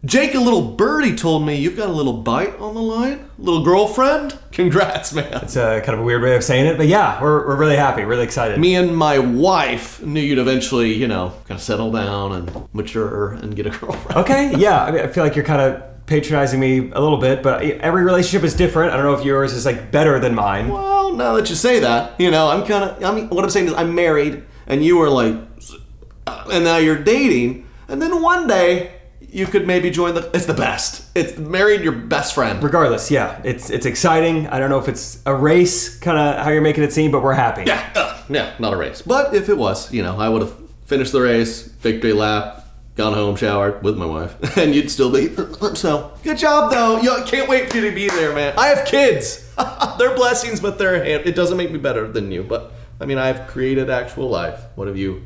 Jake, a little birdie told me you've got a little bite on the line. Little girlfriend? Congrats, man. It's a kind of a weird way of saying it, but yeah, we're really happy, really excited. Me and my wife knew you'd eventually, you know, kind of settle down and mature and get a girlfriend. Okay, yeah. I mean, I feel like you're kind of patronizing me a little bit, but every relationship is different. I don't know if yours is like better than mine. Well, now that you say that, you know, what I'm saying is I'm married and you were like, and now you're dating, and then one day you could maybe join it's the best. It's married your best friend. Regardless, yeah. It's exciting. I don't know if it's a race, kind of how you're making it seem, but we're happy. Yeah, not a race. But if it was, you know, I would have finished the race, victory lap, gone home, showered with my wife, and you'd still be. So, good job, though. Yo, I can't wait for you to be there, man. I have kids. They're blessings, but it doesn't make me better than you. But, I mean, I've created actual life. What have you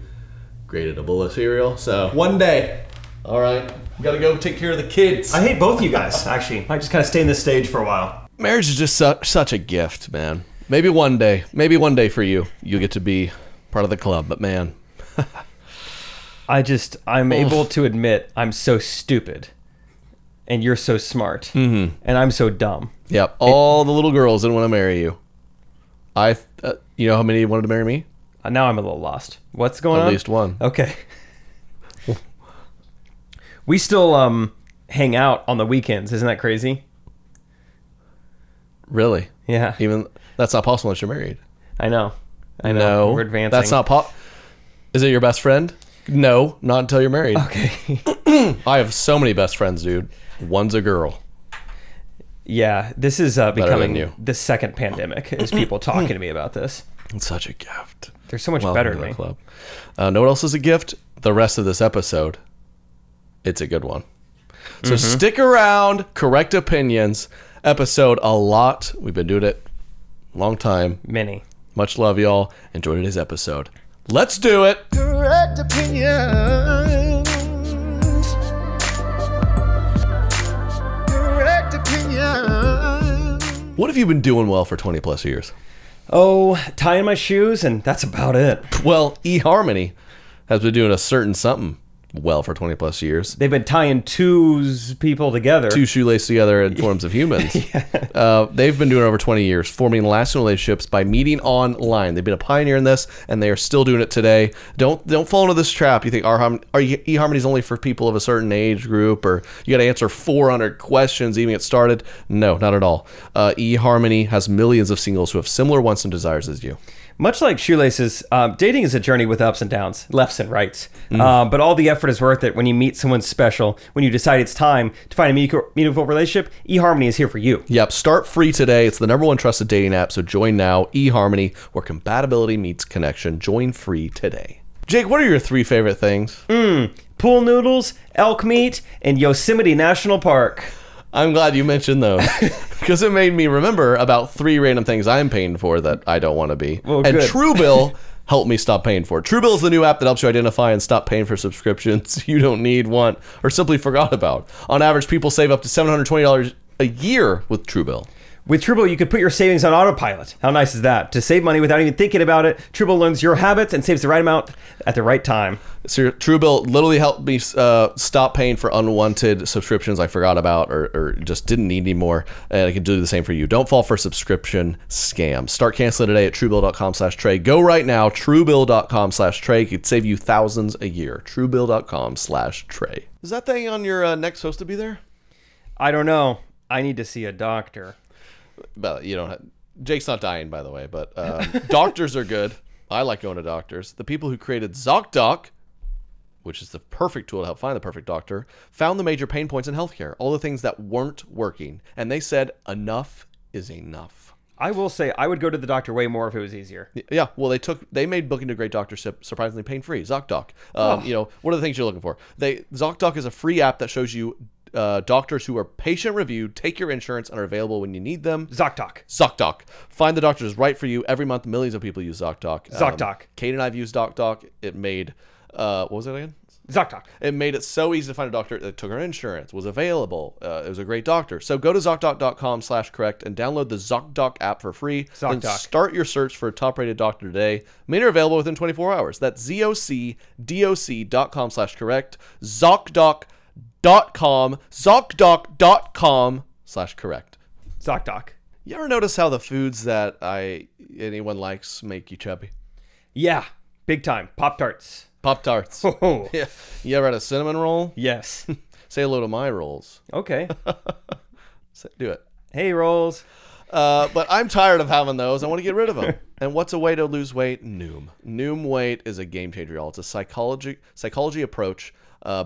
created? A bowl of cereal? So, one day. All right. Gotta go take care of the kids. I hate both of you guys, actually. I just kind of stay in this stage for a while. Marriage is just such a gift, man. Maybe one day for you, you'll get to be part of the club. But, man. I'm able to admit I'm so stupid, and you're so smart, and I'm so dumb. Yep. All the little girls didn't want to marry you. You know how many wanted to marry me? Now I'm a little lost. What's going on? At least one. Okay. We still hang out on the weekends. Isn't that crazy? Really? Yeah. Even that's not possible unless you're married. I know. No, we're advancing. That's not Is it your best friend? No, not until you're married. Okay. I have so many best friends, dude. One's a girl. Yeah, this is becoming the second pandemic. Is people talking to me about this? It's such a gift. They're so much better than me. Club. Know what else is a gift? The rest of this episode. It's a good one. So stick around. Correct opinions. Episode a lot. We've been doing it a long time. Many. Much love, y'all. Enjoy today's episode. Let's do it. Correct opinions. Correct opinions. What have you been doing well for 20 plus years? Oh, tying my shoes, and that's about it. Well, eHARMONY has been doing a certain something well for 20 plus years. They've been tying two shoelaces together in forms of humans. Yeah. They've been doing it over 20 years, forming lasting relationships by meeting online. They've been a pioneer in this, and they are still doing it today. Don't fall into this trap. You think eHARMONY is only for people of a certain age group, or you got to answer 400 questions even get started? No, not at all. eHARMONY has millions of singles who have similar wants and desires as you. Much like shoelaces, dating is a journey with ups and downs, lefts and rights. But all the effort is worth it when you meet someone special. When you decide it's time to find a meaningful relationship, eHARMONY is here for you. Yep, start free today. It's the #1 trusted dating app, so join now. eHARMONY, where compatibility meets connection. Join free today. Jake, what are your 3 favorite things? Pool noodles, elk meat, and Yosemite National Park. I'm glad you mentioned those because it made me remember about 3 random things I'm paying for that I don't want to be. Well, and good. Truebill helped me stop paying for it. Truebill is the new app that helps you identify and stop paying for subscriptions you don't need, want, or simply forgot about. On average, people save up to $720 a year with Truebill. With Truebill, you could put your savings on autopilot. How nice is that? To save money without even thinking about it, Truebill learns your habits and saves the right amount at the right time. So Truebill literally helped me stop paying for unwanted subscriptions I forgot about or just didn't need anymore. And I can do the same for you. Don't fall for subscription scams. Start canceling today at Truebill.com/Trey. Go right now, Truebill.com/Trey. It could save you thousands a year. Truebill.com/Trey. Is that thing on your neck supposed to be there? I don't know. I need to see a doctor. But you don't. Jake's not dying, by the way. But doctors are good. I like going to doctors. The people who created ZocDoc, which is the perfect tool to help find the perfect doctor, found the major pain points in healthcare, all the things that weren't working, and they said enough is enough. I will say I would go to the doctor way more if it was easier. Yeah, well, they made booking to a great doctor surprisingly pain-free. ZocDoc. You know, what are the things you're looking for? ZocDoc is a free app that shows you doctors who are patient reviewed, take your insurance, and are available when you need them. ZocDoc. Find the doctors right for you. Every month, millions of people use ZocDoc. Kate and I have used ZocDoc. It made, what was it again? ZocDoc. It made it so easy to find a doctor that took our insurance, was available. It was a great doctor. So go to ZocDoc.com/correct and download the ZocDoc app for free. ZocDoc. Then start your search for a top-rated doctor today. Many are available within 24 hours. That's ZocDoc.com/correct. ZocDoc.com/correct. ZocDoc.com/correct. ZocDoc. You ever notice how the foods that anyone likes make you chubby? Yeah, big time. Pop-Tarts. Pop-Tarts. Oh. Yeah. You ever had a cinnamon roll? Yes. Say hello to my rolls. Okay. Do it. Hey, rolls. But I'm tired of having those. I want to get rid of them. And what's a way to lose weight? Noom. Noom Weight is a game changer, y'all. It's a psychology approach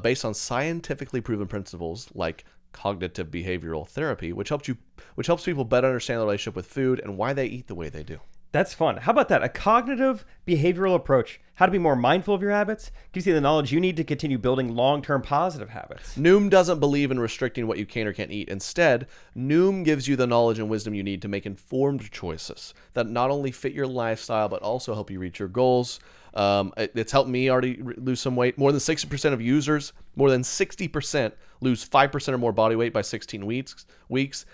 based on scientifically proven principles like cognitive behavioral therapy, which helps people better understand the relationship with food and why they eat the way they do. That's fun. How about that? A cognitive behavioral approach. How to be more mindful of your habits. Gives you the knowledge you need to continue building long-term positive habits. Noom doesn't believe in restricting what you can or can't eat. Instead, Noom gives you the knowledge and wisdom you need to make informed choices that not only fit your lifestyle, but also help you reach your goals. It's helped me already lose some weight. More than 60% of users, more than 60% lose 5% or more body weight by 16 weeks.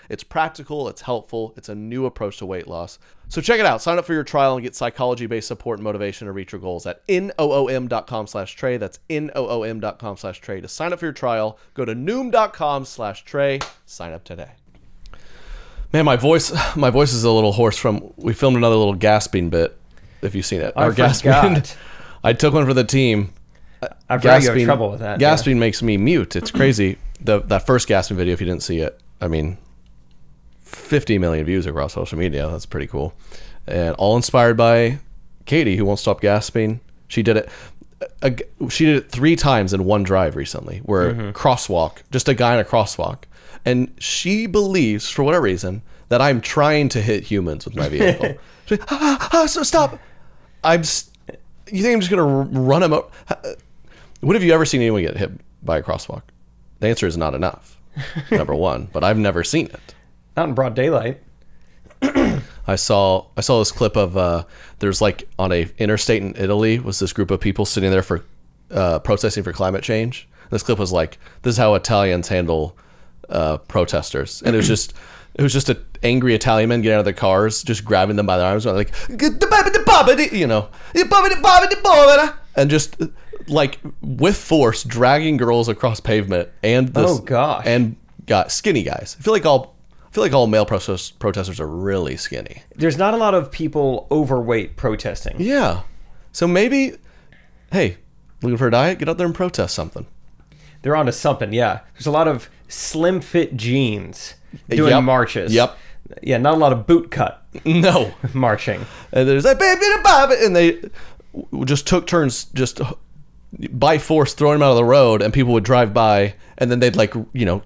It's practical, it's helpful, it's a new approach to weight loss. So check it out. Sign up for your trial and get psychology-based support and motivation to reach your goals at noom.com/Trey. That's noom.com/Trey. To sign up for your trial, go to noom.com/Trey. Sign up today. Man, my voice is a little hoarse we filmed another little gasping bit. If you've seen it, I forgot. I took one for the team. I forgot you had trouble with that. Gasping makes me mute. It's crazy. That first gasping video, if you didn't see it, I mean, 50 million views across social media. That's pretty cool. And all inspired by Katie, who won't stop gasping. She did it 3 times in one drive recently, where crosswalk, just a guy in a crosswalk. And she believes, for whatever reason, that I'm trying to hit humans with my vehicle. She's like, so stop. You think I'm just going to run him up? When have you ever seen anyone get hit by a crosswalk? The answer is not enough, number one. But I've never seen it. Not in broad daylight. I saw this clip of there's like on a interstate in Italy was this group of people sitting there for protesting for climate change. This clip was like, this is how Italians handle protesters, and it was just an angry Italian men getting out of their cars, just grabbing them by their arms, like, you know, and just like with force dragging girls across pavement and got skinny guys. I feel like all male protesters are really skinny. There's not a lot of people overweight protesting. Yeah, so maybe, hey, looking for a diet? Get out there and protest something. They're onto something. Yeah, there's a lot of slim fit jeans doing marches. Yep. Yeah, not a lot of boot cut. No. Marching. And there's that baby, and they just took turns just by force throwing them out of the road, and people would drive by, and then they'd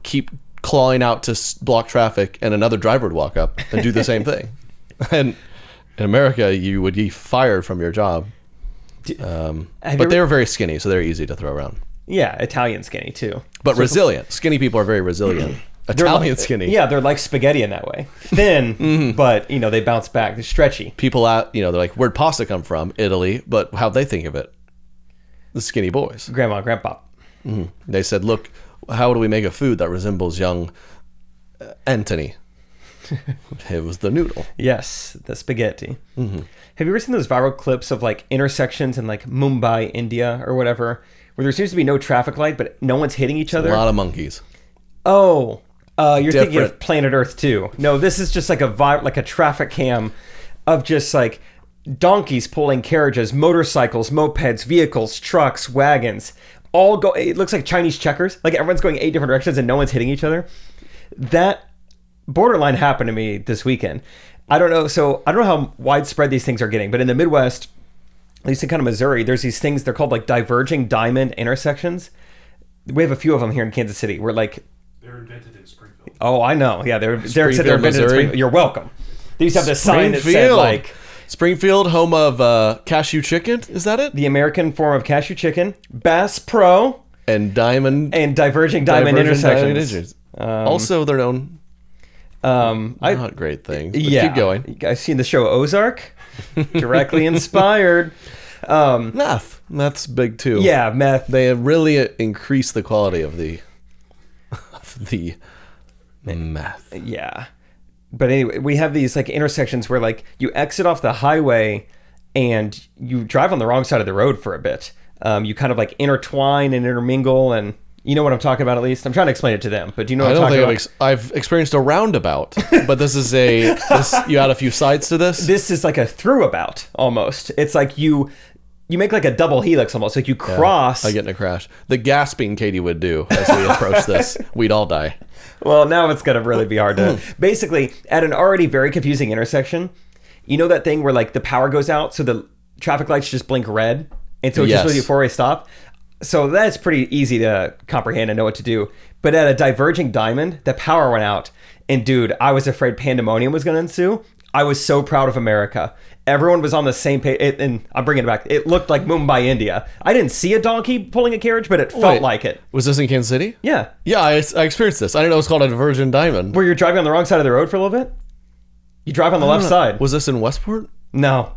keep clawing out to block traffic, and another driver would walk up and do the same thing. And in America, you would be fired from your job. But they were very skinny, so they're easy to throw around. Yeah, Italian skinny too. But resilient. Skinny people are very resilient. Italian skinny. Yeah, they're like spaghetti in that way. Thin, but they bounce back. They're stretchy. People out, they're like, where'd pasta come from? Italy. But how'd they think of it? The skinny boys. Grandma, grandpa. They said, look, how do we make a food that resembles young Anthony? It was the noodle. Yes, the spaghetti. Have you ever seen those viral clips of like intersections in like Mumbai, India or whatever, where there seems to be no traffic light, but no one's hitting each other? A lot of monkeys. Oh, you're thinking of Planet Earth 2. No, this is just like a traffic cam of just like donkeys pulling carriages, motorcycles, mopeds, vehicles, trucks, wagons. All go. It looks like Chinese checkers. Like everyone's going 8 different directions and no one's hitting each other. That borderline happened to me this weekend. I don't know. So I don't know how widespread these things are getting, but in the Midwest, at least in kind of Missouri, there's these things. They're called like diverging diamond intersections. We have a few of them here in Kansas City. We're like. They're invented in Springfield. Oh, I know. Yeah, they're invented in Springfield. You're welcome. They used to have this sign that said like Springfield, home of cashew chicken. Is that it? The American form of cashew chicken, Bass Pro, and diamond and diverging diamond intersections. Also, they're known. Not great things. Yeah, keep going. You guys seen the show Ozark? Directly inspired. Meth. Meth's big too. Yeah, meth. They really increase the quality of the meth. Yeah. But anyway, we have these like intersections where like you exit off the highway and you drive on the wrong side of the road for a bit. You kind of like intertwine and intermingle, and You know what I'm talking about, at least? I'm trying to explain it to them, but do you know what I I'm don't talking think about? I've experienced a roundabout, but this is you add a few sides to this? This is like a through-about, almost. It's like you make like a double helix, almost. Like you cross... I get in a crash. The gasping Katie would do as we approach this, we'd all die. Well, now it's going to really be hard to... Basically, at an already very confusing intersection, you know that thing where like the power goes out, so the traffic lights just blink red? And so it's just really a four-way stop? So that's pretty easy to comprehend and know what to do. But at a diverging diamond, the power went out. And dude, I was afraid pandemonium was going to ensue. I was so proud of America. Everyone was on the same page. And I'm bringing it back. It looked like Mumbai, India. I didn't see a donkey pulling a carriage, but it felt like it. Was this in Kansas City? Yeah. Yeah, I experienced this. I didn't know it was called a divergent diamond. Where you're driving on the wrong side of the road for a little bit? You drive on the left side. Was this in Westport? No.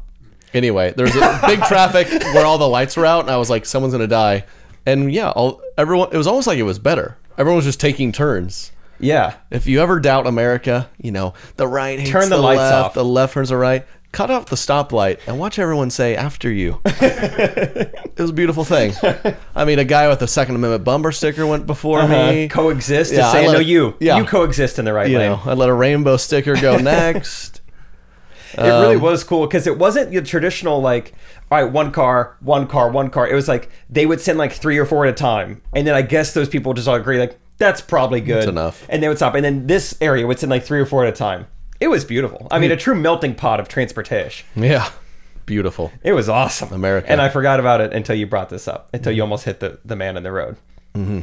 Anyway, there was a big traffic where all the lights were out, and I was like, someone's going to die. And yeah, everyone, it was almost like it was better. Everyone was just taking turns. Yeah. If you ever doubt America, you know, the right hates Turn the lights left, off. the left turns the right. Cut off the stoplight and watch everyone say after you. It was a beautiful thing. I mean, a guy with a Second Amendment bumper sticker went before me. Coexist. Yeah, To say, no, you. yeah. You coexist in the right You lane. know, I let a rainbow sticker go next. It really was cool because it wasn't the traditional like, all right, one car, one car, one car. It was like they would send like 3 or 4 at a time, and then I guess those people just all agree like that's probably good. That's enough. And they would stop, and then this area would send like 3 or 4 at a time. It was beautiful. I mean, a true melting pot of transportation. Yeah, beautiful. It was awesome, America. And I forgot about it until you brought this up. Until you almost hit the man in the road. Mm-hmm.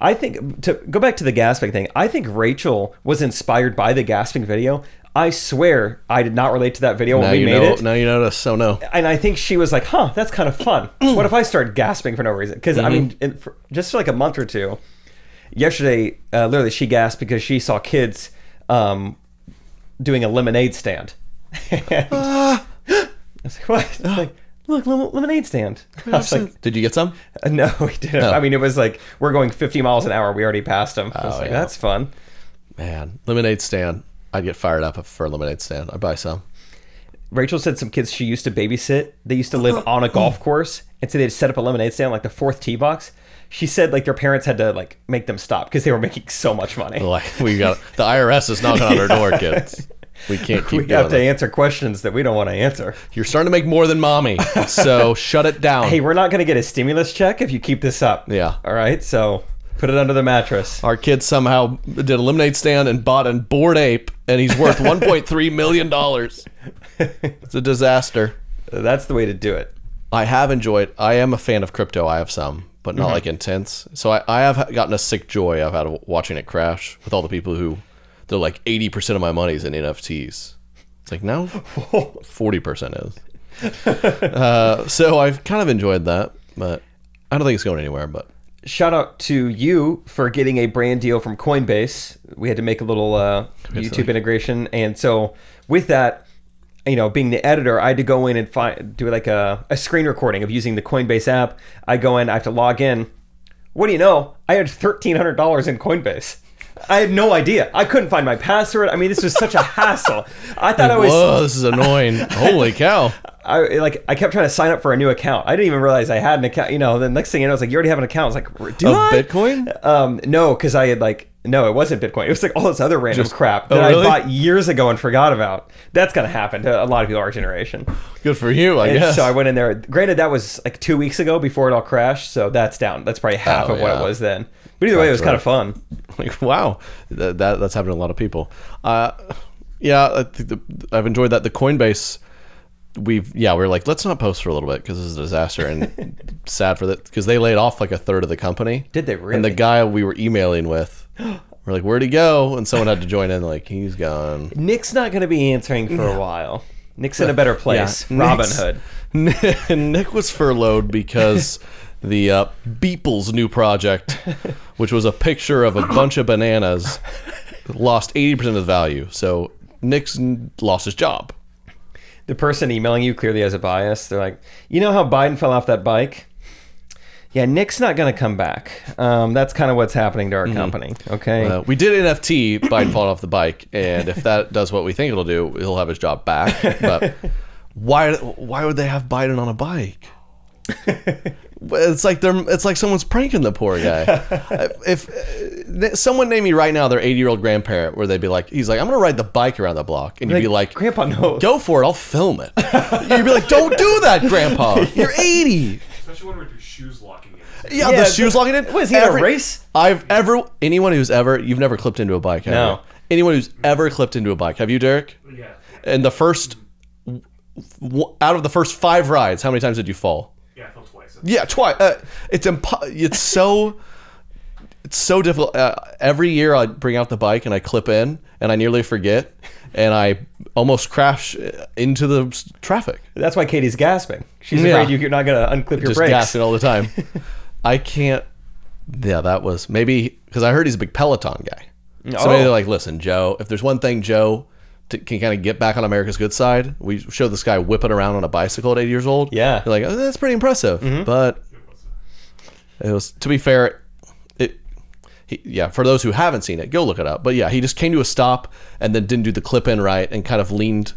I think to go back to the gasping thing. I think Rachel was inspired by the gasping video. I swear I did not relate to that video when we made it. Now you notice, so no. And I think she was like, huh, that's kind of fun. What if I start gasping for no reason? Because, I mean, just for like a month or two, yesterday, literally she gasped because she saw kids doing a lemonade stand. I was like, what? Like, look, lemonade stand. I was like, Did you get some? no, we didn't. No. I mean, it was like, we're going 50 miles an hour. We already passed them. I was like, yeah. that's fun. Man, lemonade stand. I'd get fired up for a lemonade stand. I'd buy some. Rachel said some kids she used to babysit, they used to live on a golf course, and so they'd set up a lemonade stand like the 4th tee box. She said like their parents had to like make them stop because they were making so much money. Like we got the IRS is knocking on our door, kids. We can't keep. We have to answer questions that we don't want to answer. You're starting to make more than mommy, so shut it down. Hey, we're not going to get a stimulus check if you keep this up. Yeah. All right, so put it under the mattress. Our kid somehow did a lemonade stand and bought a Bored Ape, and he's worth $1.3 million. It's a disaster. That's the way to do it. I have enjoyed. I am a fan of crypto. I have some, but not like intense. So I have gotten a sick joy I've had watching it crash with all the people who they're like 80% of my money's in NFTs. It's like now 40% is. So I've kind of enjoyed that, but I don't think it's going anywhere. But shout out to you for getting a brand deal from Coinbase. We had to make a little YouTube integration, and so with that, you know, being the editor, I had to go in and do like a screen recording of using the Coinbase app. I go in, I have to log in. What do you know? I had $1,300 in Coinbase. I had no idea. I couldn't find my password. I mean, this was such a hassle. I thought whoa, this is annoying. Holy cow. I kept trying to sign up for a new account. I didn't even realize I had an account. You know, the next thing you know, it's like, you already have an account. I was like, do I? Bitcoin? No, because I had no, it wasn't Bitcoin. It was like all this other random crap that really? I bought years ago and forgot about. That's going to happen to a lot of people our generation. Good for you, I guess. So I went in there. Granted, that was like 2 weeks ago before it all crashed. So that's down. That's probably half of what it was then. But either way, it was kind of fun. Like, wow, that's happened to a lot of people. Yeah, I've enjoyed that. The Coinbase, we're like, let's not post for a little bit because this is a disaster and sad for that because they laid off like a third of the company. Did they really? And the guy we were emailing with, we're like, where'd he go? And someone had to join in. Like, he's gone. Nick's not going to be answering for a while. Nick's in a better place. Yeah, Robin Hood. Nick was furloughed because the Beeple's new project, which was a picture of a bunch of bananas, lost 80% of the value. So Nick's lost his job. The person emailing you clearly has a bias. They're like, you know how Biden fell off that bike? Yeah, Nick's not going to come back. That's kind of what's happening to our company. Okay. We did NFT Biden falling off the bike, and if that does what we think it'll do, he'll have his job back. But why would they have Biden on a bike? It's like someone's pranking the poor guy. If someone named me right now their 80-year-old grandparent, where they'd be like, he's like, I'm gonna ride the bike around the block, and you'd be like, Grandpa, no, go for it, I'll film it. You'd be like, don't do that, Grandpa. You're 80. Especially when with your shoes locking in. Yeah, the shoes locking in. Was he in a race? Anyone who's ever, you've never clipped into a bike, have No. you? Anyone who's ever clipped into a bike, have you, Derek? Yeah. And the first, out of the first 5 rides, how many times did you fall? Yeah, I fell twice. Yeah, twice. It's so difficult. Every year I bring out the bike and I clip in, and I nearly forget, and I almost crash into the traffic. That's why Katie's gasping. She's afraid you're not gonna unclip your Just brakes. gasping all the time. I can't. Yeah, that was maybe because I heard he's a big Peloton guy. So maybe they're like, listen, Joe, if there's one thing Joe can kind of get back on America's good side, we showed this guy whipping around on a bicycle at 80 years old. Yeah. You're like, oh, that's pretty impressive. But it was, to be fair, for those who haven't seen it, go look it up. But yeah, he just came to a stop and then didn't do the clip in right and kind of leaned.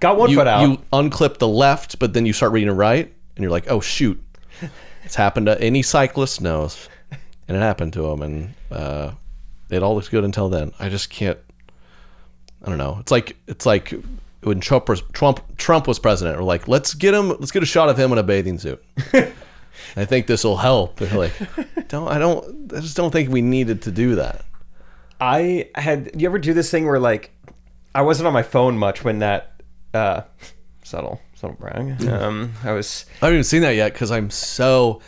Got one foot out. You unclip the left, but then you start reading right, and you're like, oh, shoot. It's happened to any cyclist knows. And it happened to him, and it all looks good until then. I just can't. I don't know. It's like when Trump was president. We're like, let's get a shot of him in a bathing suit. I think this will help. And like, I just don't think we needed to do that. You ever do this thing where like, I wasn't on my phone much when that subtle brag. I haven't even seen that yet because I'm so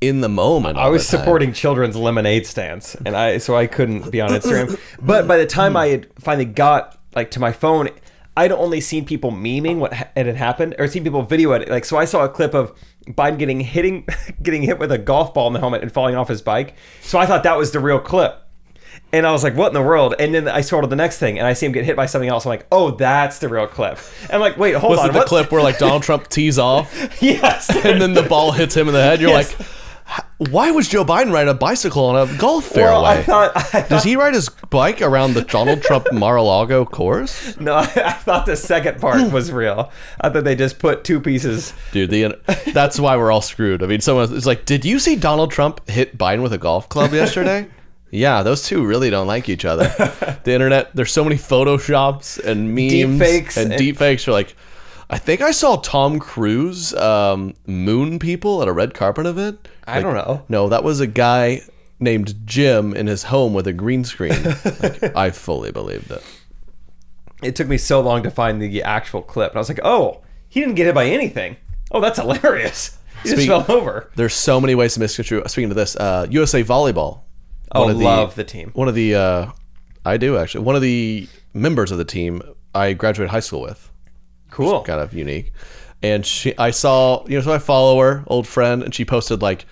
in the moment. I was supporting children's lemonade stands, and so I couldn't be on Instagram. But by the time I had finally got like to my phone, I'd only seen people memeing what had happened, or seen people video it. Like, so I saw a clip of Biden getting hit with a golf ball in the helmet and falling off his bike. So I thought that was the real clip. And I was like, what in the world? And then I saw the next thing, and I see him get hit by something else. I'm like, oh, that's the real clip. And I'm like, wait, hold on. Was it the clip where like Donald Trump tees off? Yes. And then the ball hits him in the head? You're like, why was Joe Biden riding a bicycle on a golf fairway? Well, I thought, does he ride his bike around the Donald Trump Mar-a-Lago course? No, I thought the second part was real. I thought they just put 2 pieces. Dude, that's why we're all screwed. I mean, someone is like, did you see Donald Trump hit Biden with a golf club yesterday? Yeah, those two really don't like each other. The internet, there's so many photoshops and memes and deepfakes. You're like, I think I saw Tom Cruise moon people at a red carpet event. I don't know. No, that was a guy named Jim in his home with a green screen. Like, I fully believed it. It took me so long to find the actual clip. And I was like, oh, he didn't get hit by anything. Oh, that's hilarious. He just fell over. There's so many ways to misconstrue. Speaking of this, USA Volleyball. Oh, love the team. One of the, I do actually. One of the members of the team I graduated high school with. Cool. Kind of unique. And I saw, so I follow her, old friend, and she posted like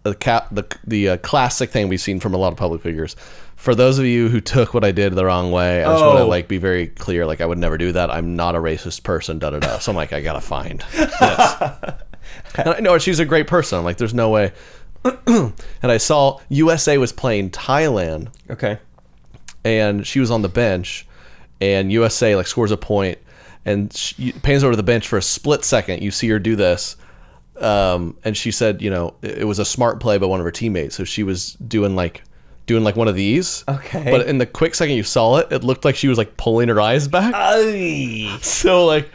the classic thing we've seen from a lot of public figures. For those of you who took what I did the wrong way, I just want to like be very clear. Like, I would never do that. I'm not a racist person. Da da da. So I'm like, I gotta find this. And I know she's a great person. I'm like, there's no way. And I saw USA was playing Thailand. Okay. And she was on the bench, and USA like scores a point, and she pans over to the bench for a split second. You see her do this, and she said, it was a smart play by one of her teammates. So she was doing like one of these. Okay. But in the quick second you saw it, it looked like she was like pulling her eyes back. Aye. So like.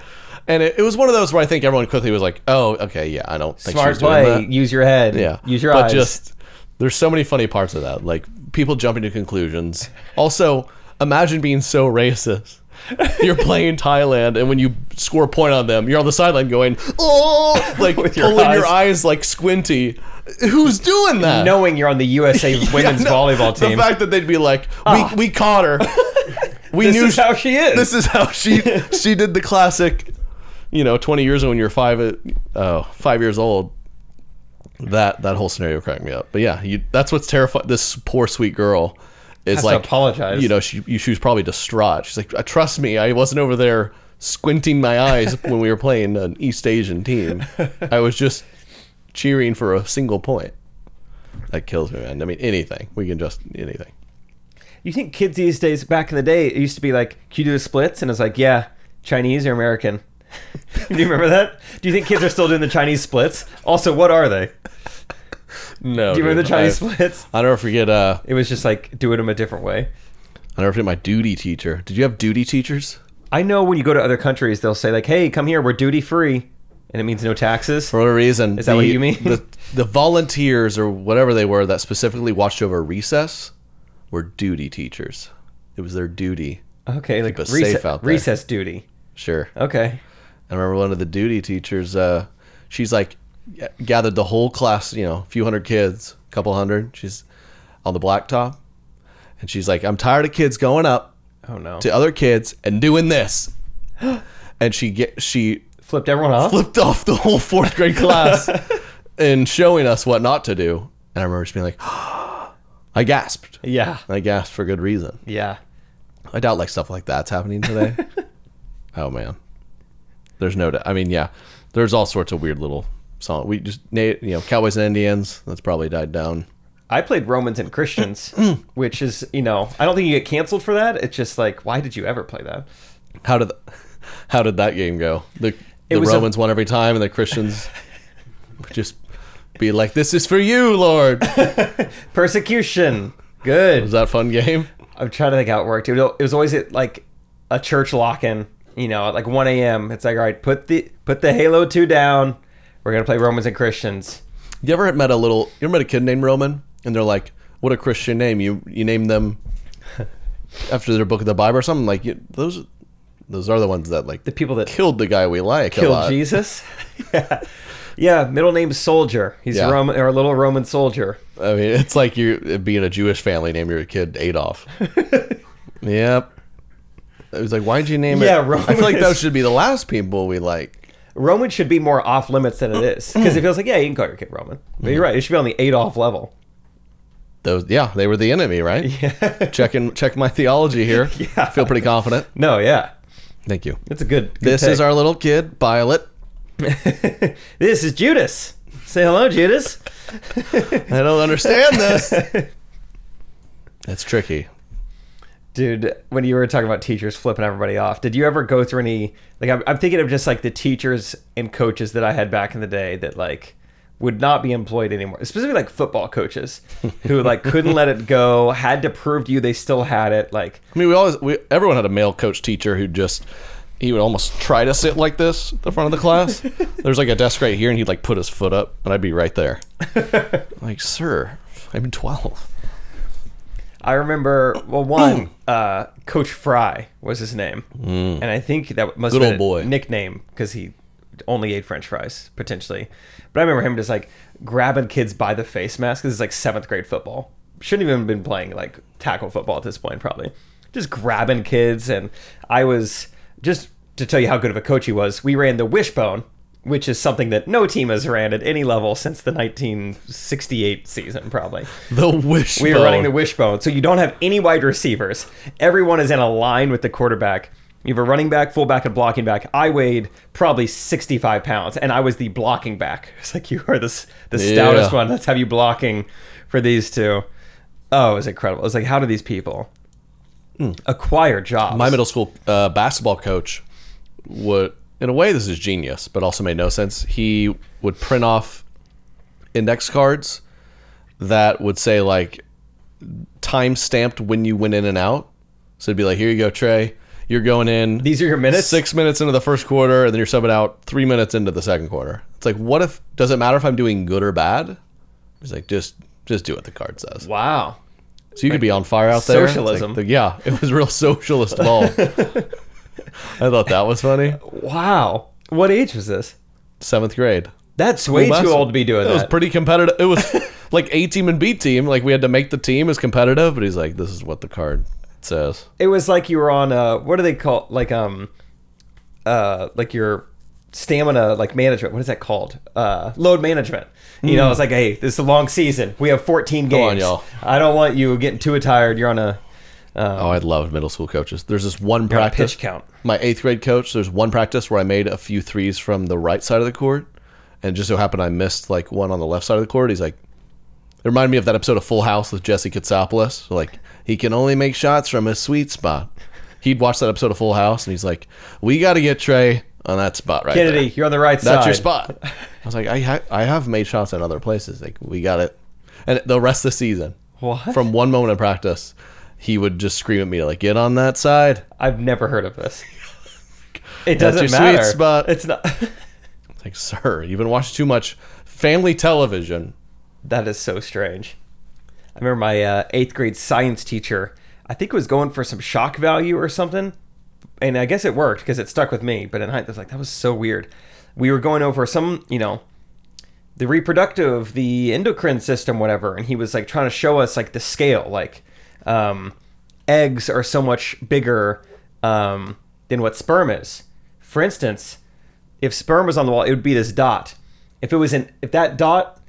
And it was one of those where I think everyone quickly was like, "Oh, okay, yeah, I don't think smart she's doing play. that." Use your head. Yeah, use your eyes. But just there's so many funny parts of that, like people jumping to conclusions. Also, imagine being so racist. You're playing Thailand, and when you score a point on them, you're on the sideline going, "Oh!" like with pulling your eyes like squinty. Who's doing that? Knowing you're on the USA women's volleyball team. The fact that they'd be like, "We caught her. This is how she is. This is how she did the classic." 20 years ago when you're 5 years old, that whole scenario cracked me up. But yeah, that's what's terrifying. This poor sweet girl is like, to apologize. She was probably distraught. She's like, trust me, I wasn't over there squinting my eyes when we were playing an East Asian team. I was just cheering for a single point. That kills me, man. I mean, anything. We can just anything. You think kids these days, back in the day, it used to be like, can you do the splits? And it's like, yeah, Chinese or American? Do you remember that? Do you think kids are still doing the Chinese splits? Also, what are they? No. Do you remember the Chinese splits? I'll never forget. It was just like doing them a different way. I'll never forget my duty teacher. Did you have duty teachers? I know when you go to other countries, they'll say like, "Hey, come here, we're duty free," and it means no taxes. For whatever reason, is that what you mean? The volunteers or whatever they were that specifically watched over recess were duty teachers. It was their duty. Okay, like keep us safe out there. Recess duty. Sure. Okay. I remember one of the duty teachers. She's like gathered the whole class, a few hundred kids, a couple hundred. She's on the blacktop, and she's like, "I'm tired of kids going up Oh no. to other kids and doing this," and she Flipped everyone off? flipped off the whole fourth grade class and showing us what not to do. And I remember just being like, I gasped. Yeah. I gasped for good reason. Yeah. I doubt like stuff like that's happening today. Oh man, there's no doubt. I mean, yeah, there's all sorts of weird little songs. We just, Cowboys and Indians. That's probably died down. I played Romans and Christians, which is, I don't think you get canceled for that. It's just like, why did you ever play that? How did that game go? The was Romans won every time, and the Christians would just be like, "This is for you, Lord." Persecution. Good. Was that a fun game? I'm trying to think how it worked. It was always at like a church lock-in, at like 1 a.m. It's like, all right, put the Halo 2 down. We're going to play Romans and Christians. You ever met a kid named Roman? And they're like, what a Christian name. You name them after their book of the Bible or something? Like, those are the ones that, like, the people that killed the guy we like. Killed Jesus? Yeah. Yeah, middle name Soldier. He's a Roman, or a little Roman soldier. I mean, it's like you being a Jewish family, name your kid Adolf. Yep. It was like, why'd you name it? Roman I feel like those should be the last people we like. Roman should be more off limits than it is. Because it feels like, yeah, you can call your kid Roman. But you're right, it should be on the Adolf level. They were the enemy, right? Yeah. Check my theology here. Yeah. I feel pretty confident. No, yeah. Thank you. It's a good This take. is our little kid, Violet. This is Judas. Say hello, Judas. I don't understand this. That's tricky. Dude, when you were talking about teachers flipping everybody off, did you ever go through any, like, I'm thinking of just like the teachers and coaches that I had back in the day that like would not be employed anymore, specifically like football coaches who like couldn't let it go, had to prove to you they still had it. Like, I mean, everyone had a male coach teacher who he would almost try to sit like this at the front of the class. There's like a desk right here, and he'd like put his foot up, and I'd be right there. Like, sir, I'm 12. I remember, Coach Fry was his name. And I think that must Good have been old boy. a nickname because he only ate French fries, potentially. But I remember him just like grabbing kids by the face mask. This is like 7th grade football. Shouldn't even have been playing like tackle football at this point, probably. Just grabbing kids. And I was, just to tell you how good of a coach he was, we ran the wishbone, which is something that no team has ran at any level since the 1968 season, probably. The wishbone. We were running the wishbone. So you don't have any wide receivers. Everyone is in a line with the quarterback. You have a running back, fullback, and blocking back. I weighed probably 65 pounds, and I was the blocking back. It's like, you are the stoutest one. Let's have you blocking for these two. Oh, it was incredible. It was like, how do these people acquire jobs? My middle school basketball coach would, in a way, this is genius, but also made no sense. He would print off index cards that would say, like, time stamped when you went in and out. So it'd be like, here you go, Trey. You're going in. These are your minutes? 6 minutes into the first quarter, and then you're subbing out 3 minutes into the second quarter. It's like, does it matter if I'm doing good or bad? He's like, just do what the card says. Wow. So you could be on fire out there. Socialism. It's like it was real socialist ball. I thought that was funny. Wow. What age was this? 7th grade. That's way too old to be doing that. It was pretty competitive. It was like A team and B team. Like, we had to make the team as competitive, but he's like, this is what the card says. It was like you were on what do they call, like your stamina, like, management. What is that called? Load management. You know, it's like, hey, this is a long season. We have 14 games. Go on, y'all. I don't want you getting too tired. You're on a I loved middle school coaches. There's this one practice. Pitch count. My 8th grade coach, there's one practice where I made a few threes from the right side of the court, and just so happened I missed like one on the left side of the court. He's like, it reminded me of that episode of Full House with Jesse Katsopoulos. Like, he can only make shots from his sweet spot. He'd watch that episode of Full House, and he's like, we got to get Trey on that spot right Kennedy, there. you're on the right side. That's your spot. I was like, I have made shots in other places. Like, we got it. And the rest of the season, What? from one moment of practice, he would just scream at me like, "Get on that side." I've never heard of this. It That's doesn't your matter. sweet spot. It's not. It's like, sir, you've been watching too much family television. That is so strange. I remember my 8th grade science teacher, I think was going for some shock value or something. And I guess it worked because it stuck with me. But in hindsight, I was like, that was so weird. We were going over some, the reproductive, the endocrine system, whatever. And he was like trying to show us like the scale. Like eggs are so much bigger than what sperm is. For instance, if sperm was on the wall, it would be this dot. If that dot,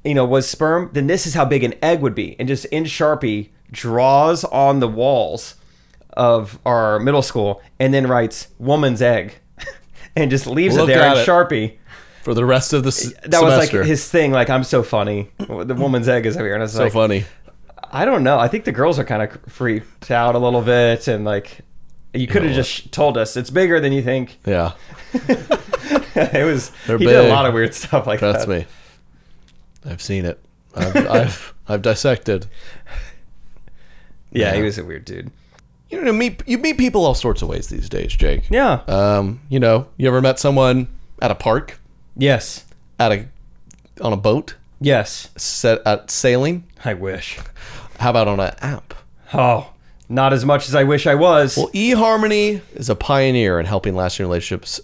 was sperm, then this is how big an egg would be. And just in Sharpie draws on the walls of our middle school and then writes woman's egg and just leaves it there in Sharpie for the rest of the semester. That was like his thing. Like, I'm so funny. The woman's egg is over here. And I was so like, funny. I don't know. I think the girls are kind of freaked out a little bit. And like, you could have just told us it's bigger than you think. Yeah. It was, They're he big. did a lot of weird stuff like that. That's me. I've seen it. I've dissected. Yeah, he was a weird dude. You meet people all sorts of ways these days, Jake. Yeah. You ever met someone at a park, Yes. on a boat, Yes. set at sailing? I wish. How about on an app? Oh, not as much as I wish I was. Well, eHarmony is a pioneer in helping lasting relationships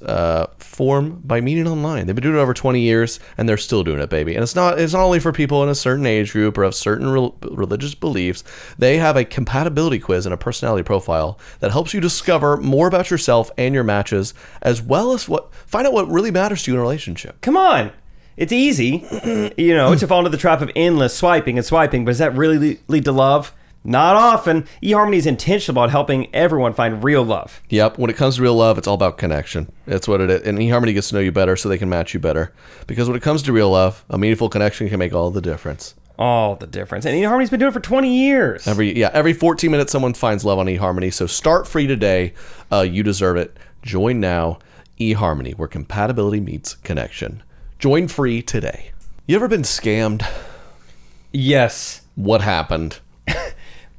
form by meeting online. They've been doing it over 20 years, and they're still doing it, baby. And it's not only for people in a certain age group or of certain religious beliefs. They have a compatibility quiz and a personality profile that helps you discover more about yourself and your matches, as well as find out what really matters to you in a relationship. Come on. It's easy, to fall into the trap of endless swiping and swiping, but does that really lead to love? Not often. eHarmony is intentional about helping everyone find real love. Yep. When it comes to real love, it's all about connection. That's what it is. And eHarmony gets to know you better so they can match you better. Because when it comes to real love, a meaningful connection can make all the difference. All the difference. And eHarmony's been doing it for 20 years. Every 14 minutes someone finds love on eHarmony. So start free today. You deserve it. Join now. eHarmony, where compatibility meets connection. Join free today. You ever been scammed? Yes. What happened?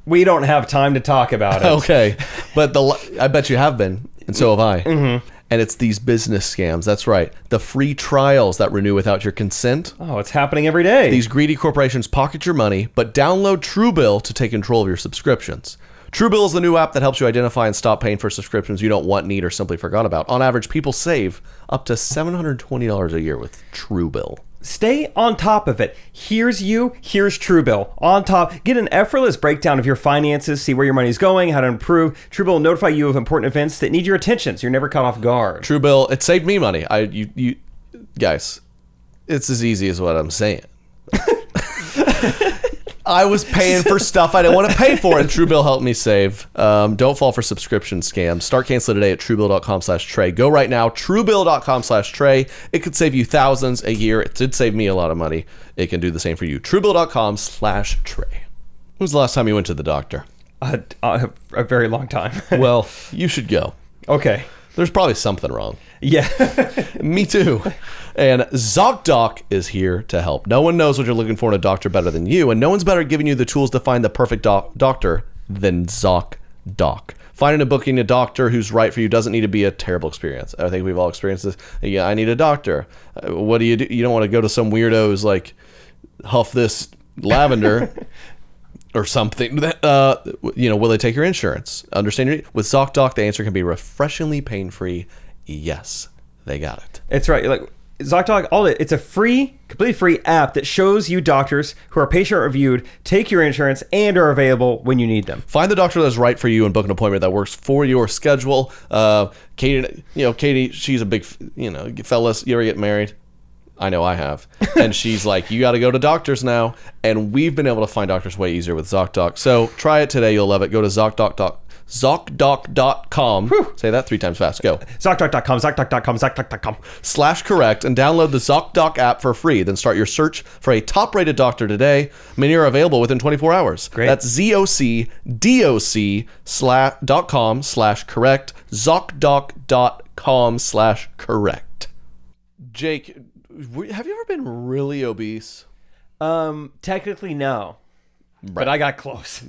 We don't have time to talk about it. Okay. But I bet you have been, and so have I. Mm-hmm. And it's these business scams. That's right. The free trials that renew without your consent. Oh, it's happening every day. These greedy corporations pocket your money, but download Truebill to take control of your subscriptions. Truebill is the new app that helps you identify and stop paying for subscriptions you don't want, need, or simply forgot about. On average, people save up to $720 a year with Truebill. Stay on top of it. Here's Truebill. On top, get an effortless breakdown of your finances, see where your money's going, how to improve. Truebill will notify you of important events that need your attention, so you're never caught off guard. Truebill, it saved me money. You guys, it's as easy as what I'm saying. I was paying for stuff I didn't want to pay for, and Truebill helped me save. Don't fall for subscription scams. Start canceling today at Truebill.com/Trey. Go right now, Truebill.com/Trey. It could save you thousands a year. It did save me a lot of money. It can do the same for you. Truebill.com/Trey. When was the last time you went to the doctor? A very long time. Well, you should go. Okay. There's probably something wrong. Yeah. Me too. And ZocDoc is here to help. No one knows what you're looking for in a doctor better than you, and no one's better at giving you the tools to find the perfect doctor than ZocDoc. Finding and booking a doctor who's right for you doesn't need to be a terrible experience. I think we've all experienced this. Yeah, I need a doctor. What do? You don't want to go to some weirdo who's like, huff this lavender or something. Will they take your insurance? With ZocDoc, the answer can be refreshingly pain-free. Yes, they got it. It's right. Like ZocDoc, it's a completely free app that shows you doctors who are patient reviewed, take your insurance, and are available when you need them. Find the doctor that's right for you and book an appointment that works for your schedule. Katie, she's a big, fellas. You ever get married? I know I have. And she's like, you got to go to doctors now. And we've been able to find doctors way easier with ZocDoc. So try it today. You'll love it. Go to ZocDoc.com. Say that 3 times fast. Go. ZocDoc.com, ZocDoc.com, ZocDoc.com. /correct and download the ZocDoc app for free. Then start your search for a top-rated doctor today. Many are available within 24 hours. Great. That's ZocDoc.com/correct. ZocDoc.com patreon.com/correct. Jake, have you ever been really obese? Technically, no. But I got close.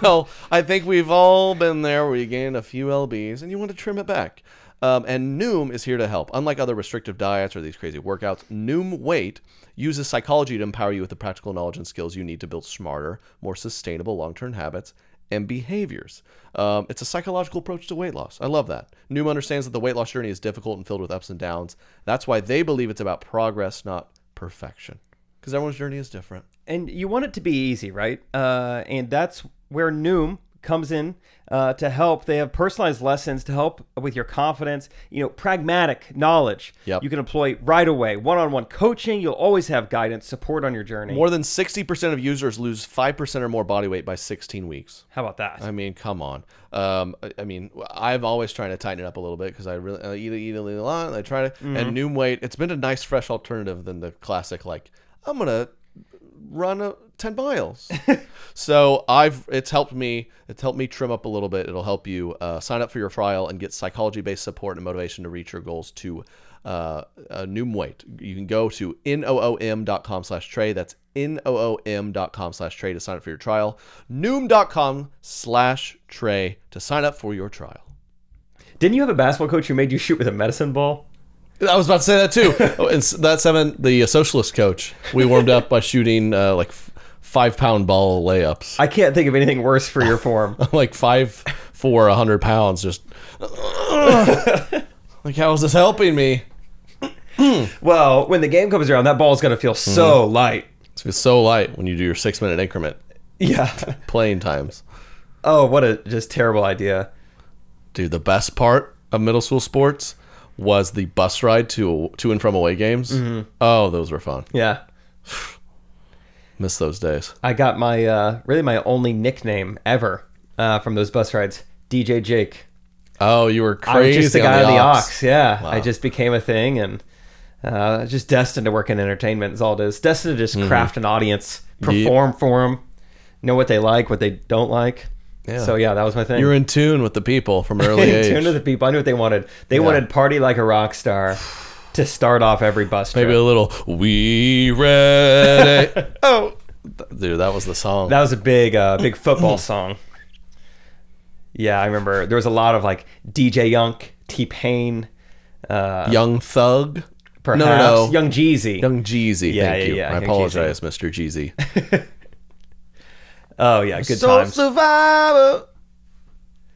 Well, I think we've all been there where you gain a few lbs and you want to trim it back. And Noom is here to help. Unlike other restrictive diets or these crazy workouts, Noom Weight uses psychology to empower you with the practical knowledge and skills you need to build smarter, more sustainable long-term habits and behaviors. It's a psychological approach to weight loss. I love that. Noom understands that the weight loss journey is difficult and filled with ups and downs. That's why they believe it's about progress, not perfection. Because everyone's journey is different. And you want it to be easy, right? And that's where Noom comes in to help. They have personalized lessons to help with your confidence, pragmatic knowledge. Yep. You can employ right away, one-on-one coaching. You'll always have guidance, support on your journey. More than 60% of users lose 5% or more body weight by 16 weeks. How about that? I mean, come on. I've always trying to tighten it up a little bit because I eat a lot. And I try to, and Noom Weight, it's been a nice, fresh alternative than the classic, like, I'm going to run 10 miles. So it's helped me trim up a little bit. It'll help you sign up for your trial and get psychology-based support and motivation to reach your goals to Noom Weight. You can go to noom.com/Trey. That's noom.com/Trey to sign up for your trial. Noom.com/Trey to sign up for your trial. Didn't you have a basketball coach who made you shoot with a medicine ball? I was about to say that too. The socialist coach, we warmed up by shooting like 5-pound ball layups. I can't think of anything worse for your form. Like 5'4", 100 pounds. Just like, how is this helping me? Well, when the game comes around, that ball is going to feel so light. It's so light when you do your 6-minute increment. Yeah. Playing times. Oh, what a just terrible idea. Dude, the best part of middle school sports was the bus ride to and from away games. Oh, those were fun. Yeah. Miss those days. I got my really my only nickname ever from those bus rides, DJ Jake. Oh, you were crazy. I was just the guy on the aux. Yeah. Wow. I just became a thing, and just destined to work in entertainment is all it is. Destined to just craft an audience, perform for them, know what they like, what they don't like. Yeah. So yeah, that was my thing. You were in tune with the people from an early age. In tune with the people. I knew what they wanted. They wanted "Party Like a Rock Star" to start off every bus trip. Maybe a little "We Ready." Oh, dude, that was the song. That was a big football song. Yeah, I remember there was a lot of like DJ Yunk, T-Pain, Young Thug. perhaps No. Young Jeezy. Young Jeezy. Yeah, Thank you. yeah, I Young apologize, Mr. Jeezy. Oh yeah, good Soul times. Survivor.